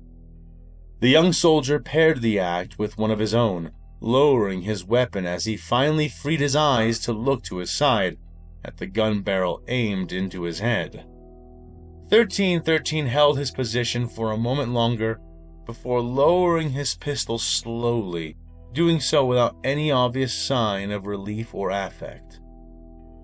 The young soldier paired the act with one of his own, lowering his weapon as he finally freed his eyes to look to his side, at the gun barrel aimed into his head. 1313 held his position for a moment longer before lowering his pistol slowly, doing so without any obvious sign of relief or affect.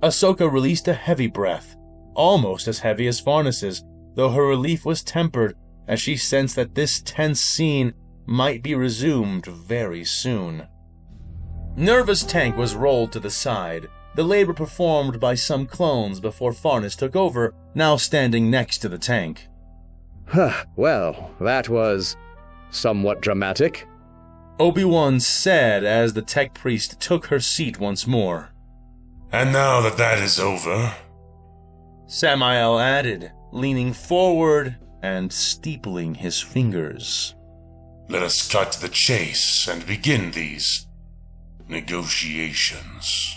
Ahsoka released a heavy breath, almost as heavy as Farnes's, though her relief was tempered as she sensed that this tense scene might be resumed very soon. Nurva's tank was rolled to the side, the labor performed by some clones before Farnes took over, now standing next to the tank. Well, that was somewhat dramatic, Obi-Wan said as the tech priest took her seat once more. "And now that that is over," Samael added, leaning forward and steepling his fingers, "let us cut to the chase and begin these negotiations."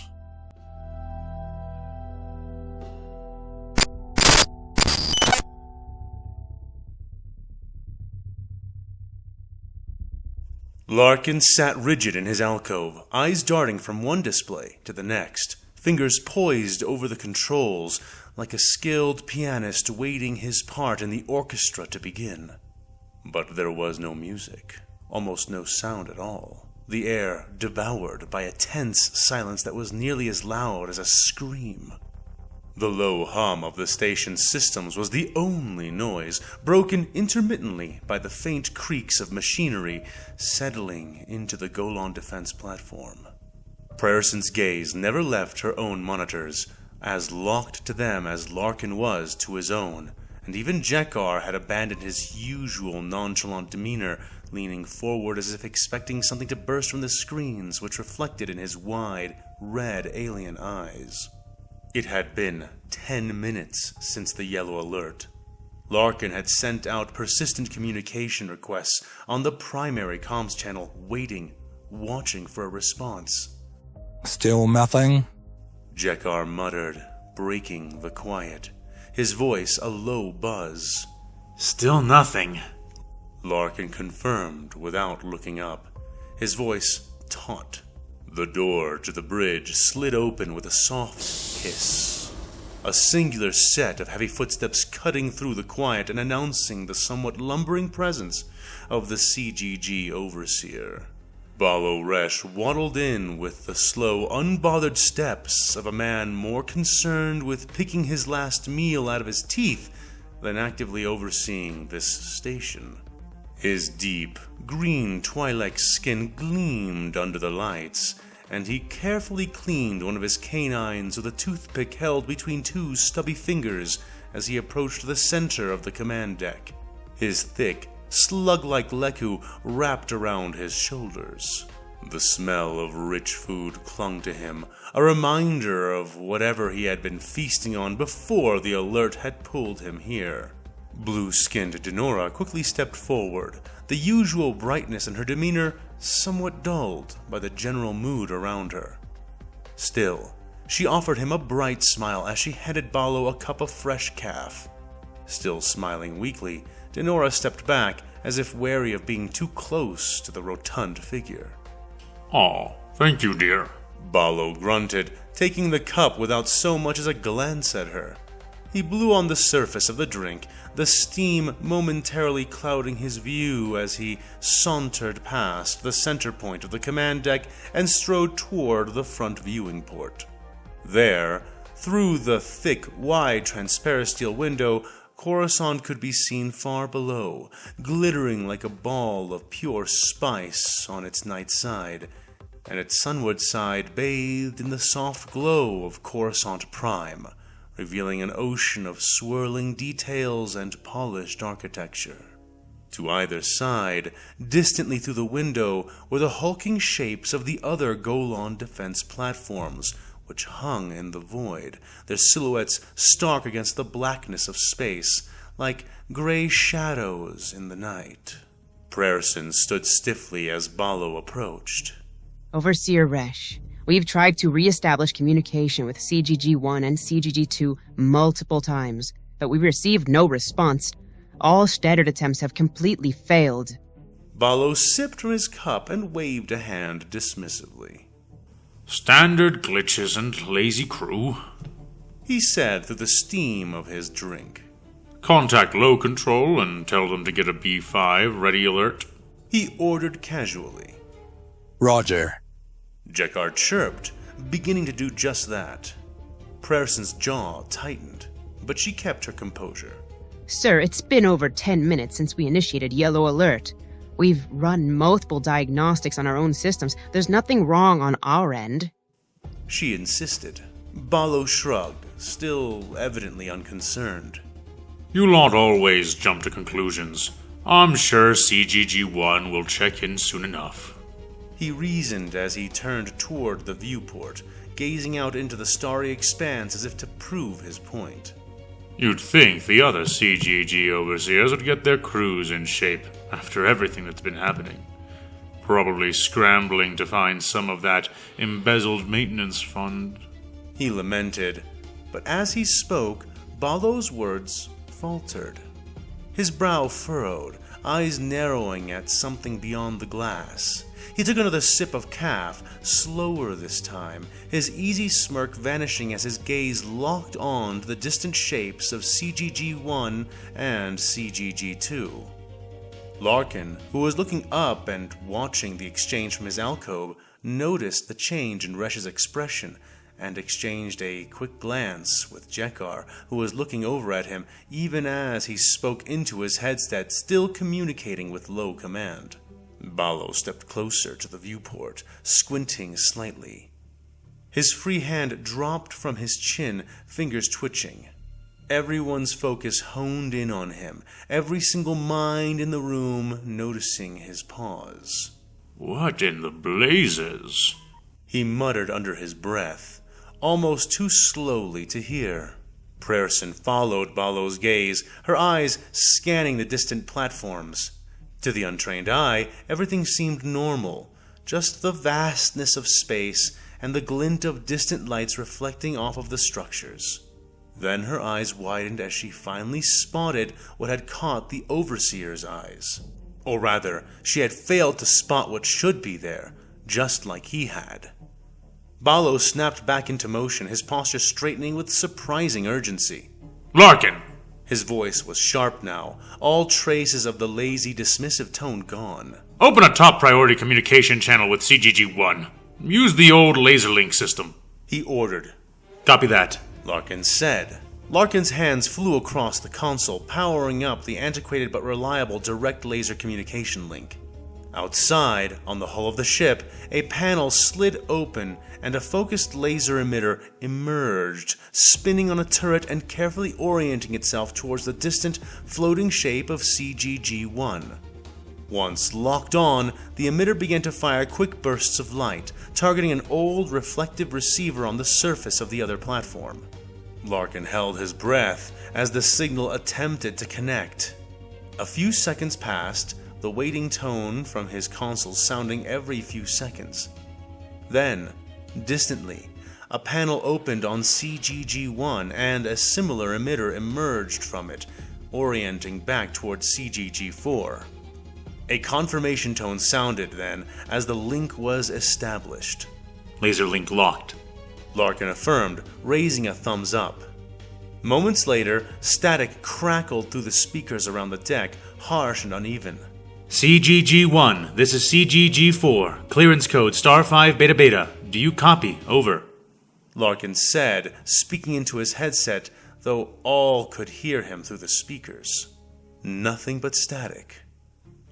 Larkin sat rigid in his alcove, eyes darting from one display to the next, fingers poised over the controls, like a skilled pianist waiting his part in the orchestra to begin. But there was no music, almost no sound at all. The air devoured by a tense silence that was nearly as loud as a scream. The low hum of the station's systems was the only noise, broken intermittently by the faint creaks of machinery settling into the Golan defense platform. Prayerson's gaze never left her own monitors, as locked to them as Larkin was to his own, and even Jekar had abandoned his usual nonchalant demeanor, leaning forward as if expecting something to burst from the screens which reflected in his wide, red alien eyes. It had been 10 minutes since the yellow alert. Larkin had sent out persistent communication requests on the primary comms channel, waiting, watching for a response. Still nothing? Jekar muttered, breaking the quiet, his voice a low buzz. Still nothing, Larkin confirmed without looking up, his voice taut. The door to the bridge slid open with a soft hiss. A singular set of heavy footsteps cutting through the quiet and announcing the somewhat lumbering presence of the CGG overseer. Balo Resh waddled in with the slow, unbothered steps of a man more concerned with picking his last meal out of his teeth than actively overseeing this station. His deep, green Twi'lek skin gleamed under the lights, and he carefully cleaned one of his canines with a toothpick held between two stubby fingers as he approached the center of the command deck, his thick, slug-like leku wrapped around his shoulders. The smell of rich food clung to him, a reminder of whatever he had been feasting on before the alert had pulled him here. Blue-skinned Denora quickly stepped forward, the usual brightness in her demeanor somewhat dulled by the general mood around her. Still, she offered him a bright smile as she handed Balo a cup of fresh calf. Still smiling weakly, Denora stepped back as if wary of being too close to the rotund figure. "Oh, thank you, dear," Balo grunted, taking the cup without so much as a glance at her. He blew on the surface of the drink, the steam momentarily clouding his view as he sauntered past the center point of the command deck and strode toward the front viewing port. There, through the thick, wide, transparent steel window, Coruscant could be seen far below, glittering like a ball of pure spice on its night side, and its sunward side bathed in the soft glow of Coruscant Prime, revealing an ocean of swirling details and polished architecture. To either side, distantly through the window, were the hulking shapes of the other Golan defense platforms, which hung in the void, their silhouettes stark against the blackness of space, like gray shadows in the night. Prayerson stood stiffly as Balo approached. Overseer Resh, we've tried to re-establish communication with CGG1 and CGG2 multiple times, but we've received no response. All standard attempts have completely failed. Balo sipped from his cup and waved a hand dismissively. "Standard glitches and lazy crew," he said through the steam of his drink. "Contact low control and tell them to get a B5 ready alert," he ordered casually. Roger. Jekar chirped, beginning to do just that. Prayerson's jaw tightened, but she kept her composure. Sir, it's been over 10 minutes since we initiated Yellow Alert. We've run multiple diagnostics on our own systems. There's nothing wrong on our end. She insisted. Balo shrugged, still evidently unconcerned. "You lot always jump to conclusions. I'm sure CGG1 will check in soon enough," he reasoned as he turned toward the viewport, gazing out into the starry expanse as if to prove his point. "You'd think the other CGG overseers would get their crews in shape after everything that's been happening. Probably scrambling to find some of that embezzled maintenance fund," he lamented, but as he spoke, Balo's words faltered. His brow furrowed, eyes narrowing at something beyond the glass. He took another sip of caf, slower this time, his easy smirk vanishing as his gaze locked on to the distant shapes of CGG1 and CGG2. Larkin, who was looking up and watching the exchange from his alcove, noticed the change in Resh's expression and exchanged a quick glance with Jekar, who was looking over at him even as he spoke into his headset, still communicating with low command. Balo stepped closer to the viewport, squinting slightly. His free hand dropped from his chin, fingers twitching. Everyone's focus honed in on him, every single mind in the room noticing his pause. "What in the blazes?" he muttered under his breath, almost too slowly to hear. Prayerson followed Balo's gaze, her eyes scanning the distant platforms. To the untrained eye, everything seemed normal, just the vastness of space and the glint of distant lights reflecting off of the structures. Then her eyes widened as she finally spotted what had caught the Overseer's eyes. Or rather, she had failed to spot what should be there, just like he had. Balo snapped back into motion, his posture straightening with surprising urgency. "Larkin!" His voice was sharp now, all traces of the lazy, dismissive tone gone. "Open a top priority communication channel with CGG1. Use the old laser link system," he ordered. "Copy that," Larkin said. Larkin's hands flew across the console, powering up the antiquated but reliable direct laser communication link. Outside, on the hull of the ship, a panel slid open and a focused laser emitter emerged, spinning on a turret and carefully orienting itself towards the distant, floating shape of CGG1. Once locked on, the emitter began to fire quick bursts of light, targeting an old reflective receiver on the surface of the other platform. Larkin held his breath as the signal attempted to connect. A few seconds passed, the waiting tone from his console sounding every few seconds. Then, distantly, a panel opened on CGG1 and a similar emitter emerged from it, orienting back towards CGG4. A confirmation tone sounded then as the link was established. "Laser link locked," Larkin affirmed, raising a thumbs up. Moments later, static crackled through the speakers around the deck, harsh and uneven. "CGG1, this is CGG4. Clearance code *5 Beta Beta. Do you copy? Over." Larkin said, speaking into his headset, though all could hear him through the speakers. Nothing but static.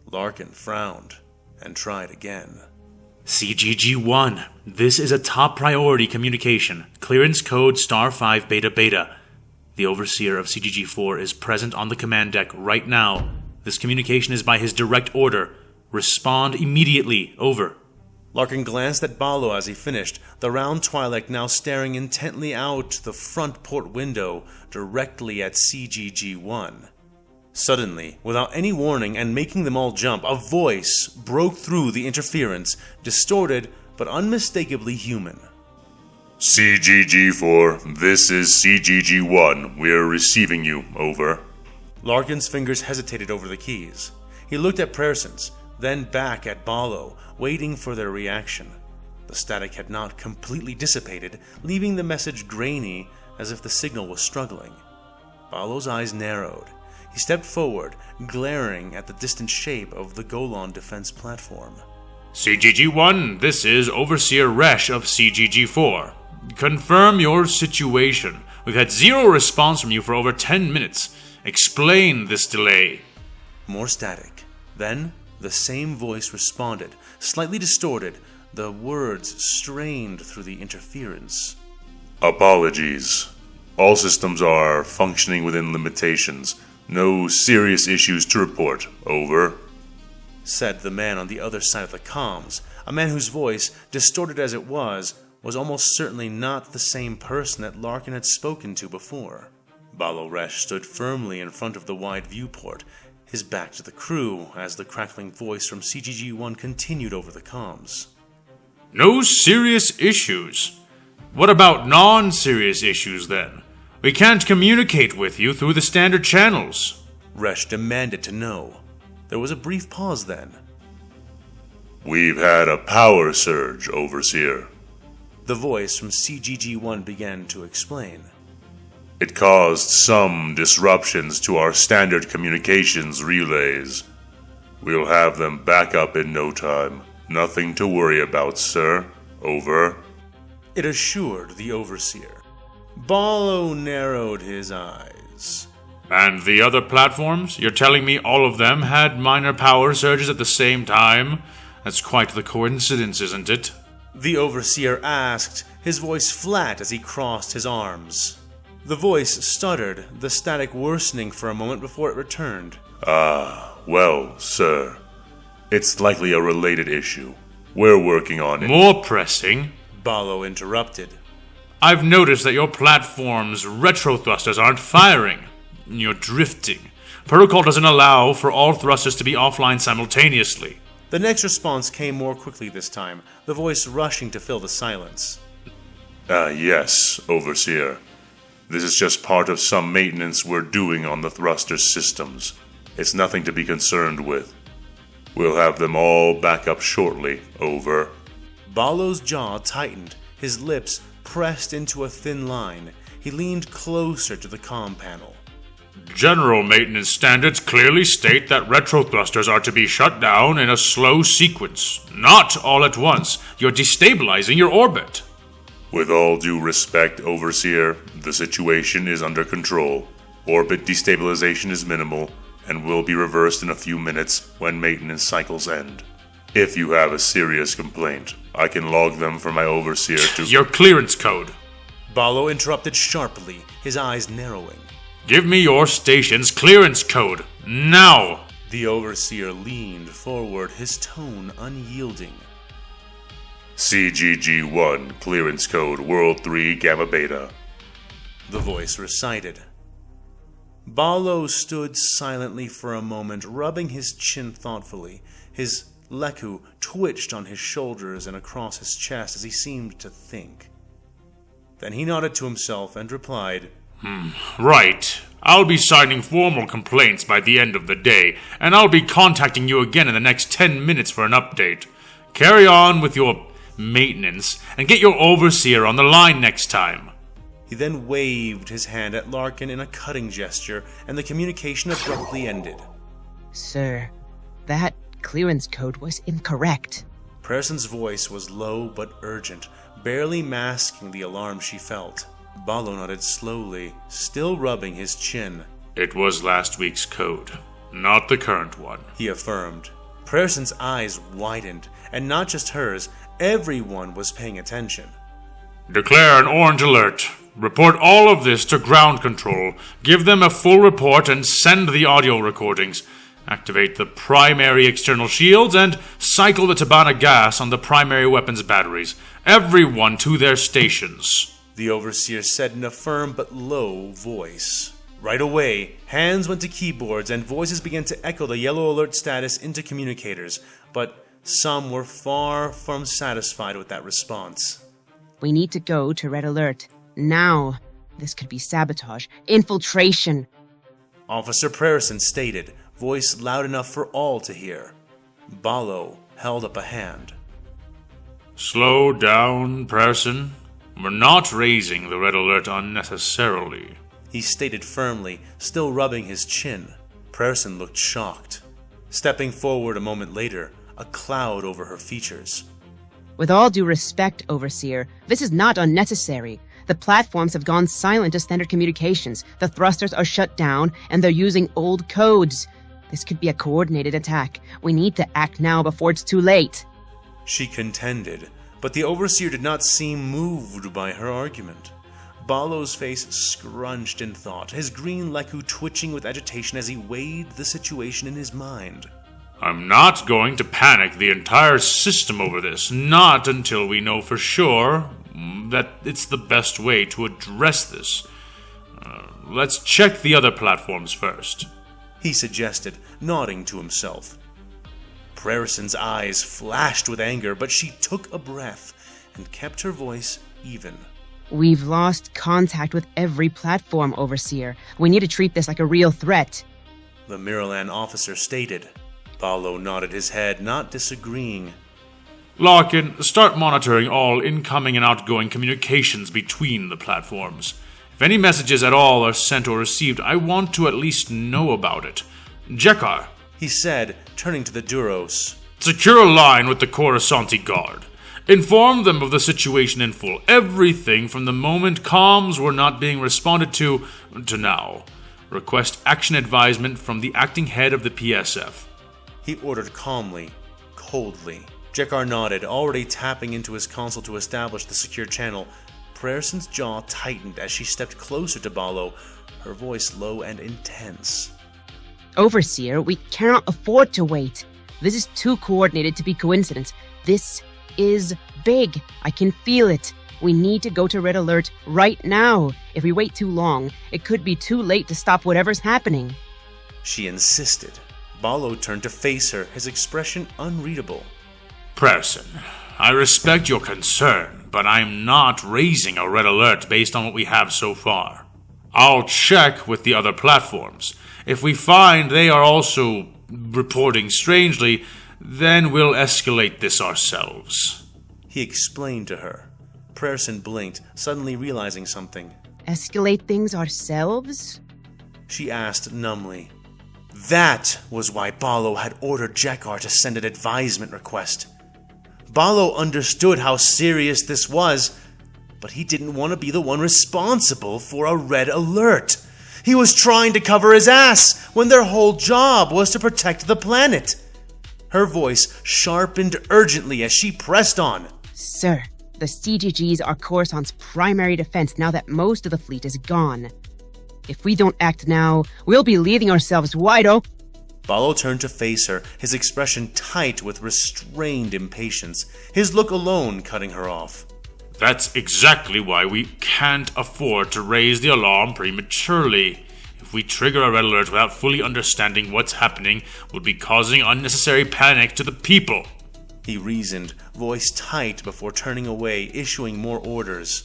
Larkin frowned and tried again. "CGG1, this is a top priority communication. Clearance code *5 Beta Beta. The Overseer of CGG4 is present on the command deck right now. This communication is by his direct order. Respond immediately. Over." Larkin glanced at Balo as he finished, the round Twi'lek now staring intently out the front port window directly at CGG1. Suddenly, without any warning and making them all jump, a voice broke through the interference, distorted but unmistakably human. "CGG4, this is CGG1. We're receiving you. Over." Larkin's fingers hesitated over the keys. He looked at Prayerson, then back at Balo, waiting for their reaction. The static had not completely dissipated, leaving the message grainy as if the signal was struggling. Balo's eyes narrowed. He stepped forward, glaring at the distant shape of the Golan defense platform. "CGG1, this is Overseer Resh of CGG4. Confirm your situation. We've had zero response from you for over 10 minutes. Explain this delay." More static. Then, the same voice responded, slightly distorted, the words strained through the interference. "Apologies. All systems are functioning within limitations. No serious issues to report. Over," said the man on the other side of the comms, a man whose voice, distorted as it was almost certainly not the same person that Larkin had spoken to before. Balo Resh stood firmly in front of the wide viewport, his back to the crew as the crackling voice from CGG1 continued over the comms. "No serious issues? What about non-serious issues then? We can't communicate with you through the standard channels." Resh demanded to know. There was a brief pause then. We've had a power surge, Overseer. The voice from CGG1 began to explain. It caused some disruptions to our standard communications relays. We'll have them back up in no time. Nothing to worry about, sir. Over. It assured the Overseer. Ballo narrowed his eyes. And the other platforms? You're telling me all of them had minor power surges at the same time? That's quite the coincidence, isn't it? The Overseer asked, his voice flat as he crossed his arms. The voice stuttered, the static worsening for a moment before it returned. Well, sir, it's likely a related issue. We're working on it. More pressing? Ballo interrupted. I've noticed that your platform's retro thrusters aren't firing. You're drifting. Protocol doesn't allow for all thrusters to be offline simultaneously. The next response came more quickly this time, the voice rushing to fill the silence. Yes, Overseer. This is just part of some maintenance we're doing on the thruster systems. It's nothing to be concerned with. We'll have them all back up shortly, over. Ballo's jaw tightened, his lips pressed into a thin line. He leaned closer to the comm panel. General maintenance standards clearly state that retro thrusters are to be shut down in a slow sequence, not all at once. You're destabilizing your orbit. With all due respect, Overseer, the situation is under control. Orbit destabilization is minimal, and will be reversed in a few minutes when maintenance cycles end. If you have a serious complaint, I can log them for my Overseer to— Your clearance code. Ballo interrupted sharply, his eyes narrowing. Give me your station's clearance code, now! The Overseer leaned forward, his tone unyielding. CGG1, clearance code, World 3, Gamma Beta. The voice recited. Ballo stood silently for a moment, rubbing his chin thoughtfully. His leku twitched on his shoulders and across his chest as he seemed to think. Then he nodded to himself and replied, Right. I'll be signing formal complaints by the end of the day, and I'll be contacting you again in the next 10 minutes for an update. Carry on with your maintenance, and get your Overseer on the line next time. He then waved his hand at Larkin in a cutting gesture, and the communication abruptly ended. Sir, that clearance code was incorrect. Pearson's voice was low but urgent, barely masking the alarm she felt. Ballo nodded slowly, still rubbing his chin. It was last week's code, not the current one, he affirmed. Pearson's eyes widened, and not just hers, everyone was paying attention. Declare an orange alert. Report all of this to ground control. Give them a full report and send the audio recordings. Activate the primary external shields and cycle the Tabana gas on the primary weapons batteries. Everyone to their stations. The Overseer said in a firm but low voice. Right away, hands went to keyboards and voices began to echo the yellow alert status into communicators, but some were far from satisfied with that response. We need to go to red alert. Now. This could be sabotage, infiltration. Officer Pearson stated, voice loud enough for all to hear. Ballo held up a hand. Slow down, Pearson. We're not raising the red alert unnecessarily, he stated firmly, still rubbing his chin. Pearson looked shocked. Stepping forward a moment later, a cloud over her features. With all due respect, Overseer, this is not unnecessary. The platforms have gone silent to standard communications, the thrusters are shut down, and they're using old codes. This could be a coordinated attack. We need to act now before it's too late. She contended, but the Overseer did not seem moved by her argument. Ballo's face scrunched in thought, his green leku twitching with agitation as he weighed the situation in his mind. I'm not going to panic the entire system over this, not until we know for sure that it's the best way to address this. Let's check the other platforms first, he suggested, nodding to himself. Pearson's eyes flashed with anger, but she took a breath and kept her voice even. We've lost contact with every platform, Overseer. We need to treat this like a real threat. The Miralan officer stated. Ballo nodded his head, not disagreeing. Larkin, start monitoring all incoming and outgoing communications between the platforms. If any messages at all are sent or received, I want to at least know about it. Jekar, he said, turning to the Duros. Secure a line with the Coruscanti Guard. Inform them of the situation in full. Everything from the moment comms were not being responded to now. Request action advisement from the acting head of the PSF. He ordered calmly, coldly. Jekar nodded, already tapping into his console to establish the secure channel. Prayerson's jaw tightened as she stepped closer to Ballo, her voice low and intense. Overseer, we cannot afford to wait. This is too coordinated to be coincidence. This is big. I can feel it. We need to go to Red Alert right now. If we wait too long, it could be too late to stop whatever's happening. She insisted. Ballo turned to face her, his expression unreadable. Prayerson, I respect your concern, but I'm not raising a Red Alert based on what we have so far. I'll check with the other platforms. If we find they are also reporting strangely, then we'll escalate this ourselves. He explained to her. Prayerson blinked, suddenly realizing something. Escalate things ourselves? She asked numbly. That was why Ballo had ordered Jekar to send an advisement request. Ballo understood how serious this was, but he didn't want to be the one responsible for a Red Alert. He was trying to cover his ass when their whole job was to protect the planet. Her voice sharpened urgently as she pressed on. Sir, the CGGs are Coruscant's primary defense now that most of the fleet is gone. If we don't act now, we'll be leaving ourselves wide open. Ballo turned to face her, his expression tight with restrained impatience, his look alone cutting her off. That's exactly why we can't afford to raise the alarm prematurely. If we trigger a Red Alert without fully understanding what's happening, we'll be causing unnecessary panic to the people. He reasoned, voice tight before turning away, issuing more orders.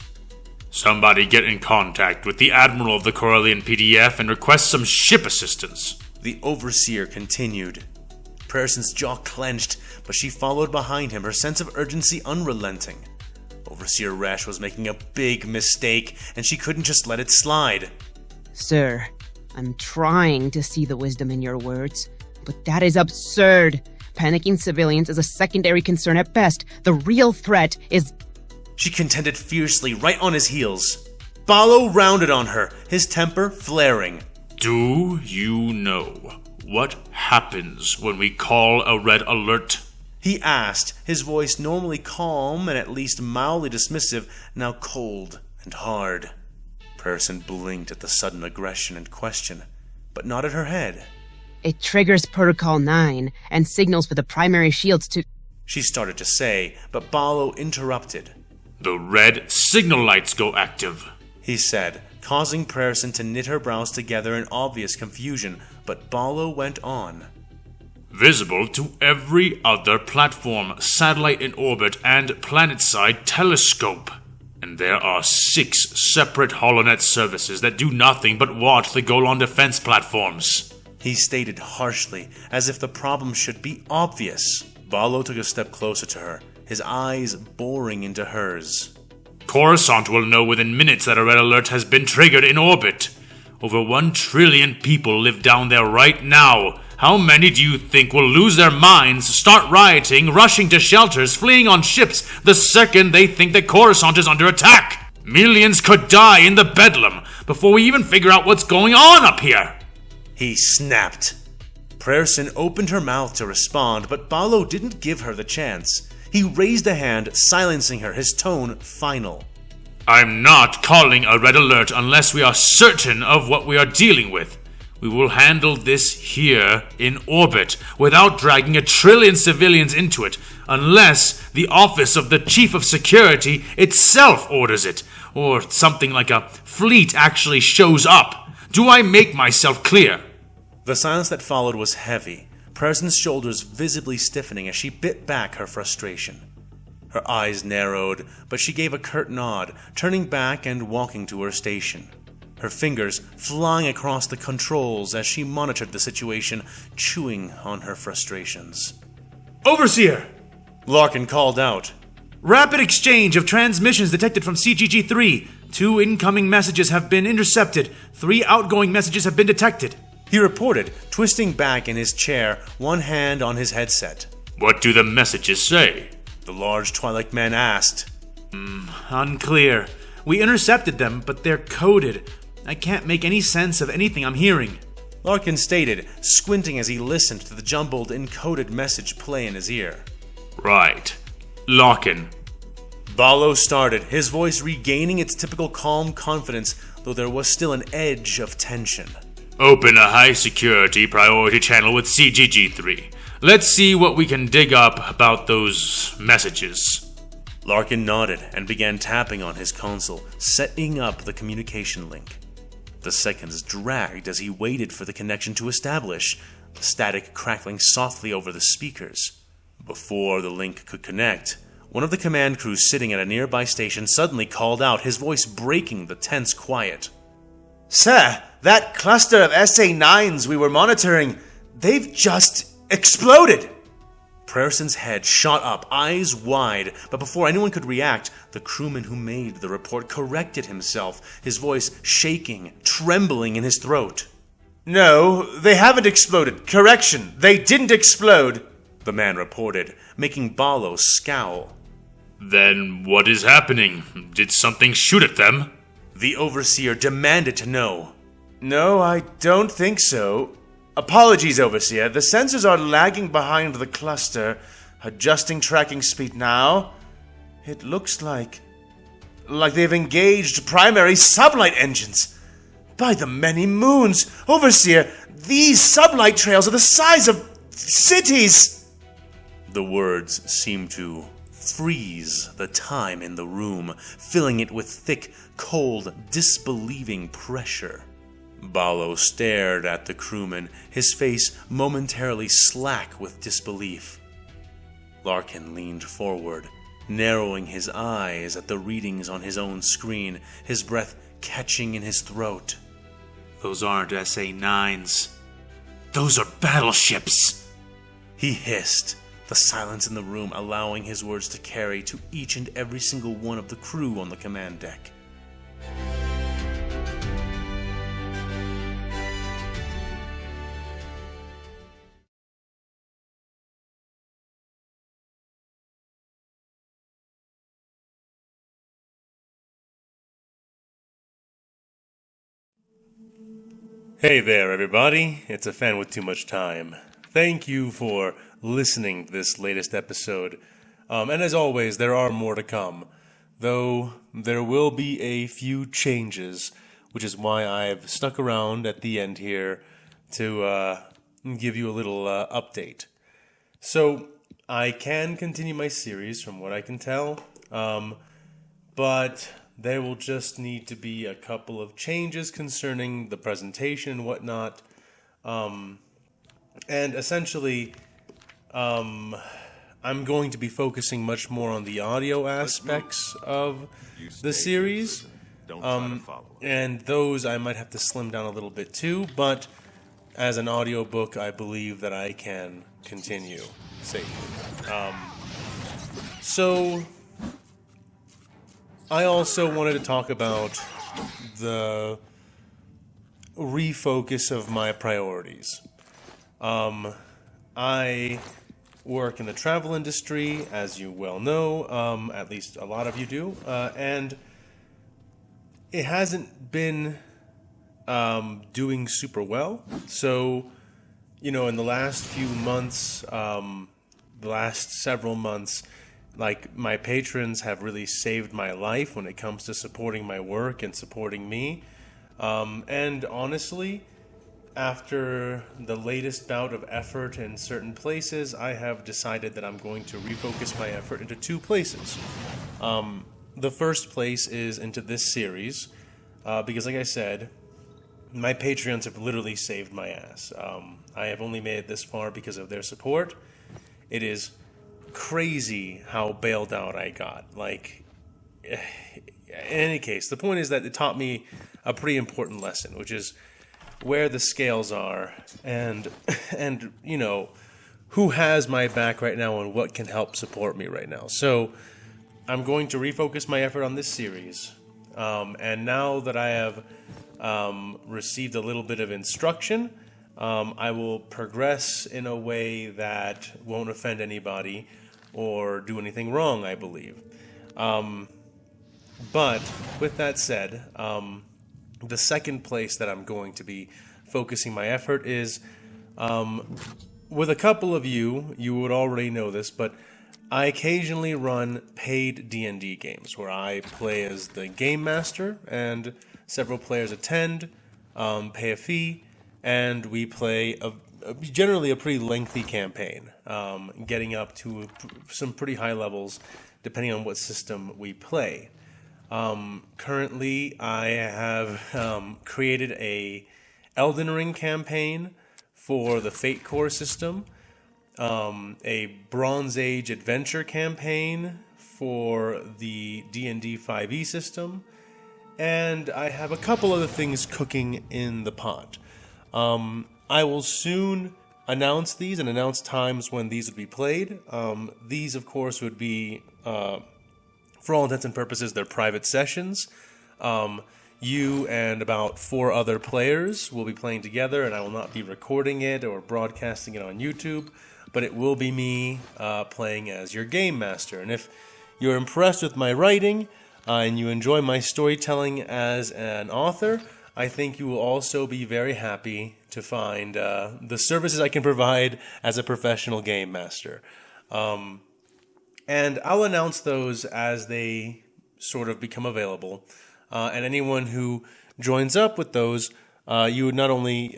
Somebody get in contact with the Admiral of the Corellian PDF and request some ship assistance. The Overseer continued. Prayerson's jaw clenched, but she followed behind him, her sense of urgency unrelenting. Overseer Resh was making a big mistake, and she couldn't just let it slide. Sir, I'm trying to see the wisdom in your words, but that is absurd. Panicking civilians is a secondary concern at best. The real threat is... She contended fiercely, right on his heels. Ballo rounded on her, his temper flaring. Do you know what happens when we call a Red Alert? He asked, his voice normally calm and at least mildly dismissive, now cold and hard. Prayerson blinked at the sudden aggression and question, but nodded her head. It triggers Protocol 9 and signals for the primary shields to... She started to say, but Ballo interrupted. The red signal lights go active, he said, causing Prayerson to knit her brows together in obvious confusion, but Ballo went on. Visible to every other platform, satellite in orbit, and planetside telescope. And there are 6 separate holonet services that do nothing but watch the Golan defense platforms. He stated harshly, as if the problem should be obvious. Ballo took a step closer to her, his eyes boring into hers. Coruscant will know within minutes that a Red Alert has been triggered in orbit. Over 1 trillion people live down there right now. How many do you think will lose their minds, start rioting, rushing to shelters, fleeing on ships the second they think that Coruscant is under attack? Millions could die in the bedlam before we even figure out what's going on up here. He snapped. Prayerson opened her mouth to respond, but Ballo didn't give her the chance. He raised a hand, silencing her, his tone final. I'm not calling a Red Alert unless we are certain of what we are dealing with. We will handle this here in orbit without dragging 1 trillion civilians into it, unless the Office of the Chief of Security itself orders it, or something like a fleet actually shows up. Do I make myself clear? The silence that followed was heavy, Prayerson's shoulders visibly stiffening as she bit back her frustration. Her eyes narrowed, but she gave a curt nod, turning back and walking to her station. her fingers flying across the controls as she monitored the situation, chewing on her frustrations. Overseer! Larkin called out. Rapid exchange of transmissions detected from CGG-3. 2 incoming messages have been intercepted. 3 outgoing messages have been detected. He reported, twisting back in his chair, one hand on his headset. What do the messages say? The large Twi'lek man asked. Unclear. We intercepted them, but they're coded. I can't make any sense of anything I'm hearing. Larkin stated, squinting as he listened to the jumbled, encoded message play in his ear. Right. Larkin. Balo started, his voice regaining its typical calm confidence, though there was still an edge of tension. Open a high-security priority channel with CGG-3. Let's see what we can dig up about those messages. Larkin nodded and began tapping on his console, setting up the communication link. The seconds dragged as he waited for the connection to establish, the static crackling softly over the speakers. Before the link could connect, one of the command crews sitting at a nearby station suddenly called out, his voice breaking the tense quiet. "Sir, that cluster of SA-9s we were monitoring, they've just exploded!" Prayerson's head shot up, eyes wide, but before anyone could react, the crewman who made the report corrected himself, his voice shaking, trembling in his throat. "No, they haven't exploded. Correction, they didn't explode," the man reported, making Balo scowl. Then what is happening? Did something shoot at them? The Overseer demanded to know. "No, I don't think so. Apologies, Overseer. The sensors are lagging behind the cluster. Adjusting tracking speed now. It looks like they've engaged primary sublight engines. By the many moons, Overseer, these sublight trails are the size of cities." The words seemed to freeze the time in the room, filling it with thick, cold, disbelieving pressure. Balo stared at the crewman, his face momentarily slack with disbelief. Larkin leaned forward, narrowing his eyes at the readings on his own screen, his breath catching in his throat. Those aren't SA-9s. Those are battleships! He hissed, the silence in the room allowing his words to carry to each and every single one of the crew on the command deck. Hey there, everybody. It's a fan with too much time. Thank you for listening to this latest episode. And as always, there are more to come. Though there will be a few changes, which is why I've stuck around at the end here to give you a little update. So, I can continue my series from what I can tell, but there will just need to be a couple of changes concerning the presentation and whatnot. And essentially, I'm going to be focusing much more on the audio aspects of the series. And those I might have to slim down a little bit too, but as an audiobook, I believe that I can continue safely. So I also wanted to talk about the refocus of my priorities. I work in the travel industry, as you well know, at least a lot of you do, and it hasn't been doing super well. So, you know, in the last few months, the last several months, like, my patrons have really saved my life when it comes to supporting my work and supporting me. And honestly, after the latest bout of effort in certain places, I have decided that I'm going to refocus my effort into two places. The first place is into this series, because like I said, my Patreons have literally saved my ass. I have only made it this far because of their support. It is crazy how bailed out I got. Like, in any case, the point is that it taught me a pretty important lesson, which is where the scales are and who has my back right now and what can help support me right now. So I'm going to refocus my effort on this series. And now that I have received a little bit of instruction, I will progress in a way that won't offend anybody or do anything wrong, I believe. But with that said, the second place that I'm going to be focusing my effort is with a couple of you would already know this, but I occasionally run paid D&D games where I play as the game master and several players attend, pay a fee, and we play generally a pretty lengthy campaign, getting up to some pretty high levels depending on what system we play. Currently, I have created a Elden Ring campaign for the Fate Core system, a Bronze Age adventure campaign for the D&D 5e system, and I have a couple other things cooking in the pot. I will soon announce these and announce times when these would be played. These, of course, would be, for all intents and purposes, they're private sessions. You and about 4 other players will be playing together, and I will not be recording it or broadcasting it on YouTube, but it will be me playing as your game master. And if you're impressed with my writing and you enjoy my storytelling as an author, I think you will also be very happy to find the services I can provide as a professional game master. And I'll announce those as they sort of become available. And anyone who joins up with those, you would not only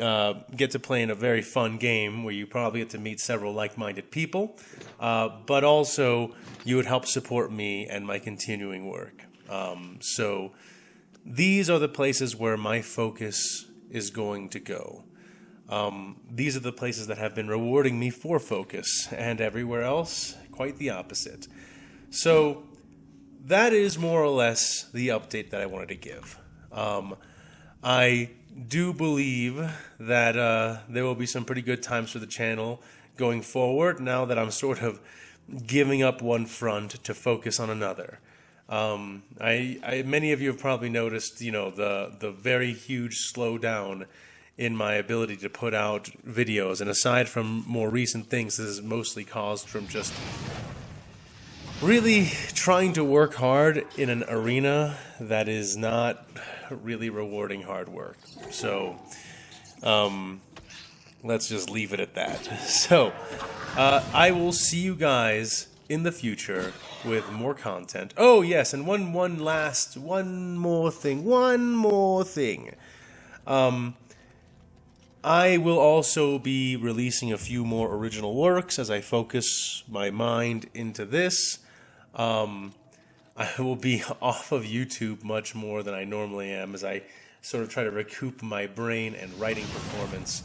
get to play in a very fun game where you probably get to meet several like-minded people, but also you would help support me and my continuing work. So these are the places where my focus is going to go. These are the places that have been rewarding me for focus, and everywhere else, quite the opposite. So that is more or less the update that I wanted to give. I do believe that there will be some pretty good times for the channel going forward now that I'm sort of giving up one front to focus on another. Many of you have probably noticed, the very huge slowdown in my ability to put out videos. And aside from more recent things, this is mostly caused from just really trying to work hard in an arena that is not really rewarding hard work. So, let's just leave it at that. So, I will see you guys in the future with more content. Oh yes, and one more thing. I will also be releasing a few more original works as I focus my mind into this. I will be off of YouTube much more than I normally am as I sort of try to recoup my brain and writing performance.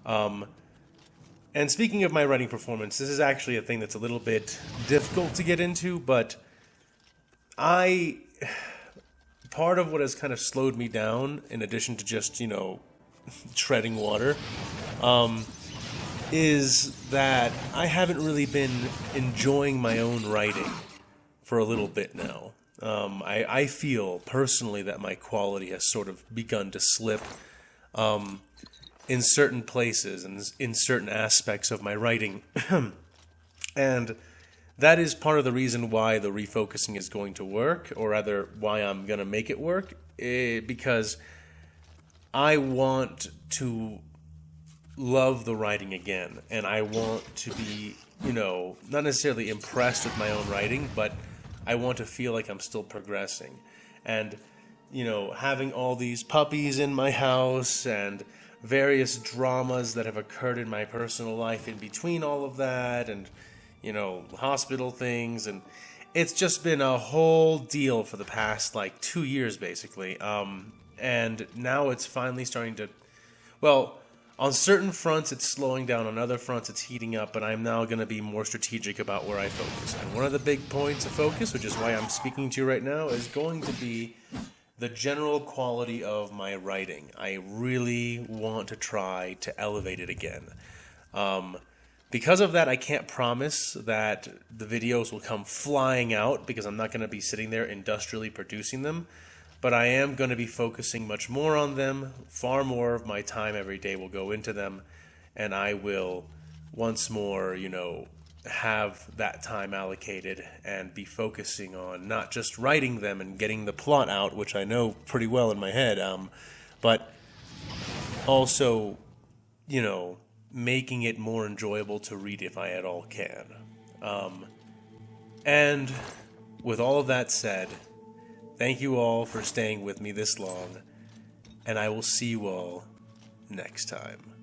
And speaking of my writing performance, this is actually a thing that's a little bit difficult to get into, but part of what has kind of slowed me down, in addition to just, treading water, is that I haven't really been enjoying my own writing for a little bit now. I feel personally that my quality has sort of begun to slip in certain places and in certain aspects of my writing. And that is part of the reason why the refocusing is going to work, or rather why I'm going to make it work, because I want to love the writing again, and I want to be, not necessarily impressed with my own writing, but I want to feel like I'm still progressing. And, having all these puppies in my house and various dramas that have occurred in my personal life in between all of that, and, hospital things, and it's just been a whole deal for the past, 2 years, basically. And now it's finally starting to... Well, On certain fronts, it's slowing down. On other fronts, it's heating up. But I'm now going to be more strategic about where I focus. And one of the big points of focus, which is why I'm speaking to you right now, is going to be the general quality of my writing. I really want to try to elevate it again. Because of that, I can't promise that the videos will come flying out because I'm not going to be sitting there industrially producing them. But I am going to be focusing much more on them. Far more of my time every day will go into them. And I will once more, have that time allocated and be focusing on not just writing them and getting the plot out, which I know pretty well in my head, but also, making it more enjoyable to read if I at all can. And with all of that said, thank you all for staying with me this long, and I will see you all next time.